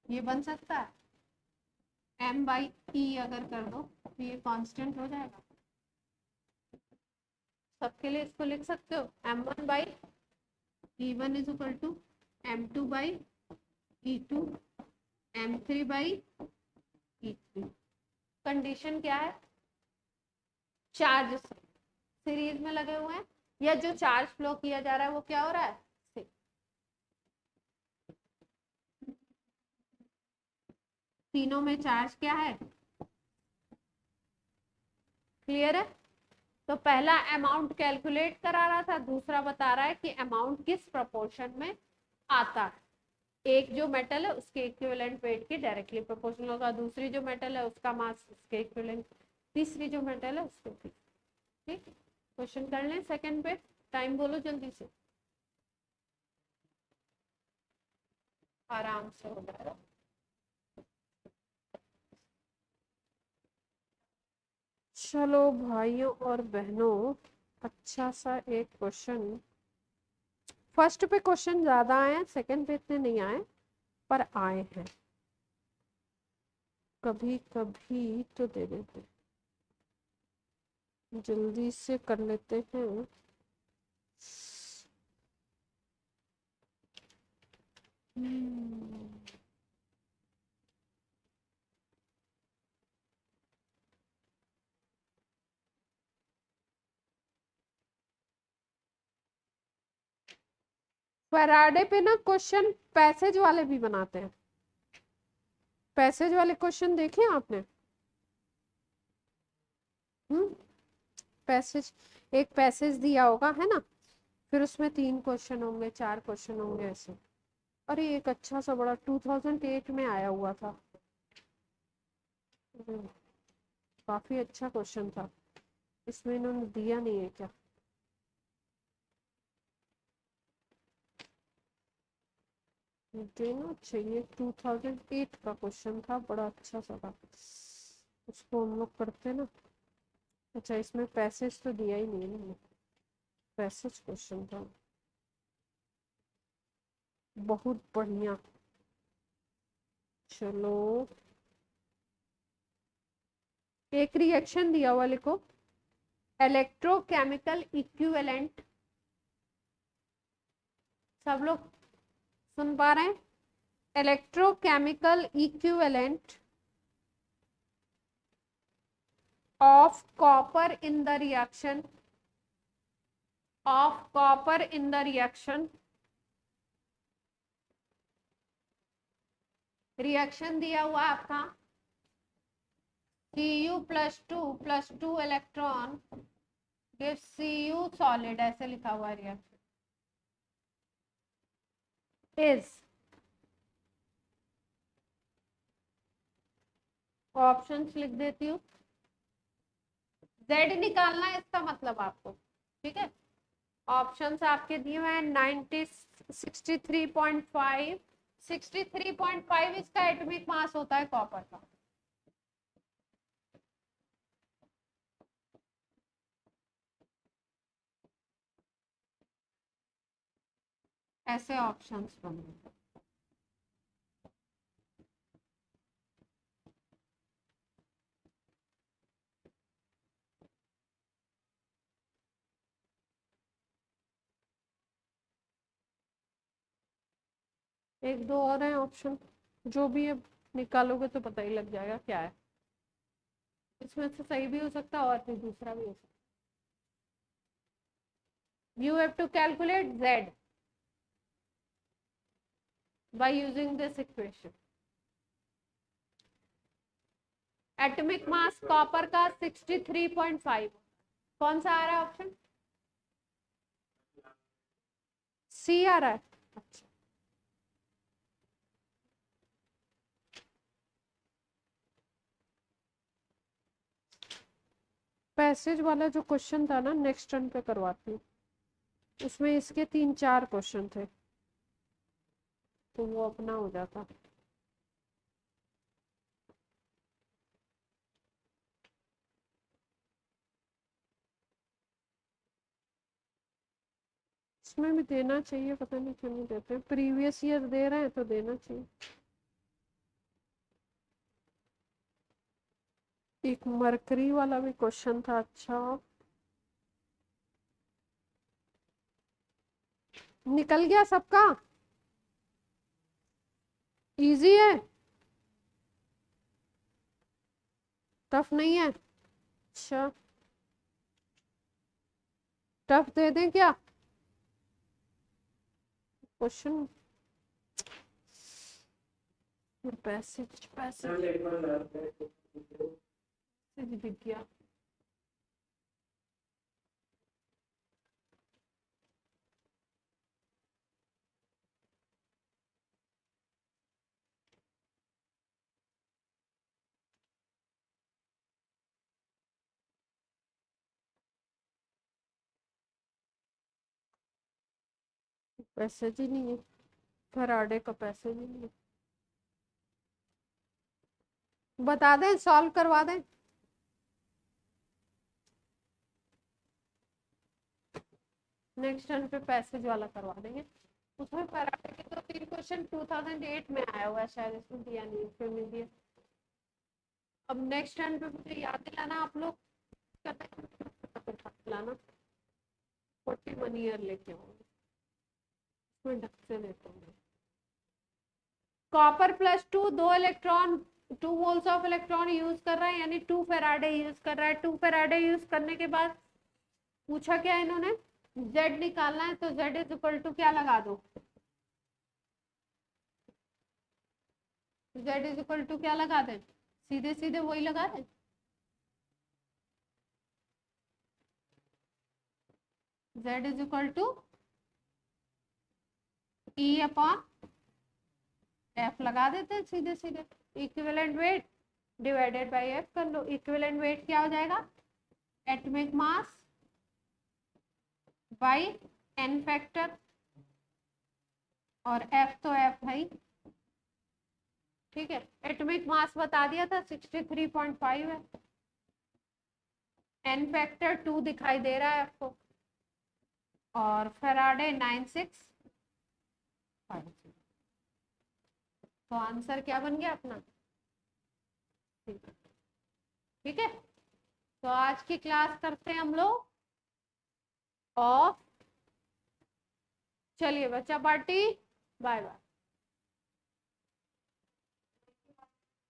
[SPEAKER 1] ये बन सकता है, m/e अगर कर दो तो ये कांस्टेंट हो जाएगा। सबके लिए इसको लिख सकते हो, m1/e1 is equal to m2/e2 m3/e3। Condition क्या है, चार्ज सीरीज में लगे हुए हैं, या जो चार्ज फ्लो किया जा रहा है वो क्या हो रहा है, तीनों में चार्ज क्या है, क्लियर है। तो पहला अमाउंट कैलकुलेट करा रहा था, दूसरा बता रहा है कि अमाउंट किस प्रोपोर्शन में आता है। एक जो मेटल है उसके इक्विवेलेंट वेट के डायरेक्टली प्रोपोर्शनल होगा, दूसरी जो मेटल है उसका मास उसके इक्विवेलेंट, तीसरी जो मेटल है उसके। ठीक, क्वेश्चन कर लें सेकंड पे, टाइम बोलो जल्दी से, आराम से हो जाएगा। चलो भाइयों और बहनों, अच्छा सा एक क्वेश्चन, फर्स्ट पे क्वेश्चन ज्यादा आए, सेकंड पे इतने नहीं आए पर आए हैं, कभी कभी तो दे देते, जल्दी से कर लेते हैं। फैराडे पे ना क्वेश्चन पैसेज वाले भी बनाते हैं, पैसेज वाले क्वेश्चन देखे आपने? हम्म, पैसेज, एक पैसेज दिया होगा है ना, फिर उसमें 3 क्वेश्चन होंगे, 4 क्वेश्चन होंगे ऐसे। अरे एक अच्छा सा बड़ा 2008 में आया हुआ था। हम्म, काफी अच्छा क्वेश्चन था, इसमें इन्होंने दिया नहीं है क्या? देना चाहिए, 2008 का क्वेश्चन था, बड़ा अच्छा सा था, उसको हम लोग करते ना। अच्छा इसमें पैसेज तो दिया ही नहीं है ना, पैसेज क्वेश्चन था, बहुत बढ़िया। चलो एक रिएक्शन दिया हुआ लिखो, इलेक्ट्रोकेमिकल इक्विवेलेंट, सब लोग सुन पा रहे हैं? Electrochemical equivalent of copper in the reaction, of copper in the reaction, reaction दिया हुआ आपका Cu+2 electron gives Cu solid, ऐसे लिखा हुआ है रिएक्शन is, ऑप्शंस लिख देती हूँ, Z निकालना है इसका मतलब आपको, ठीक है? ऑप्शंस आपके दिए हुए हैं 90, 63.5, 63.5 इसका एटॉमिक मास होता है कॉपर का। ऐसे ऑप्शंस बने, एक दो और हैं ऑप्शन, जो भी है निकालोगे तो पता ही लग जाएगा क्या है, इसमें से सही भी हो सकता है और फिर दूसरा भी हो सकता है। You have to calculate Z by using this equation. Atomic mass copper का 63.5, कौन सा आ रहा है ऑप्शन? सी आ रहा है, अच्छा पैसेज वाला जो क्वेश्चन था ना, नेक्स्ट टर्न पे करवाती हूँ, उसमें इसके 3-4 क्वेश्चन थे तो वो अपना हो जाता। इसमें भी देना चाहिए, पता नहीं क्यों नहीं देते, प्रीवियस ईयर दे रहे हैं तो देना चाहिए। एक मरकरी वाला भी क्वेश्चन था, अच्छा निकल गया सबका, इजी है, टफ नहीं है, अच्छा टफ दे दें क्या क्वेश्चन? पैसेज पैसेज दिख गया, पैसेज ही नहीं है, फैराडे का पैसेज ही नहीं है। बता दें, सॉल्व करवा दें? नेक्स्ट टर्न पे पैसेज वाला करवा देंगे। उसमें फैराडे के 2-3 क्वेश्चन 2008 में आया हुआ है, शायद इसमें दिया नहीं है, फिर में दिया। अब नेक्स्ट टर्न पे मुझे याद दिलाना आप लोग, दिलाना 41 ईयर लेके आऊंगी, इसमें ढक से देता हूँ। Copper +2 2 electron 2 volts of electron use कर रहा है, यानी 2 फेराडे यूज कर रहा है। 2 फेराडे यूज करने के बाद पूछा क्या इन्होंने, Z निकालना है, तो Z इज इक्वल टू क्या लगा दो, Z इज इक्वल टू क्या लगा दें, सीधे सीधे वही लगा दें, Z is equal to E upon F लगा देते हैं सीधे सीधे। Equivalent weight divided by F कर लो। इक्विवेलेंट वेट क्या हो जाएगा, atomic mass by n factor, और F तो F है ही, ठीक है। एटॉमिक मास बता दिया था 63.5 है, n फैक्टर 2 दिखाई दे रहा है आपको, और फैराडे 9650। तो आंसर क्या बन गया अपना, ठीक है। तो आज की क्लास करते हैं हम लोग ऑफ। चलिए बच्चा पार्टी, बाय बाय।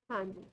[SPEAKER 1] हाँ जी।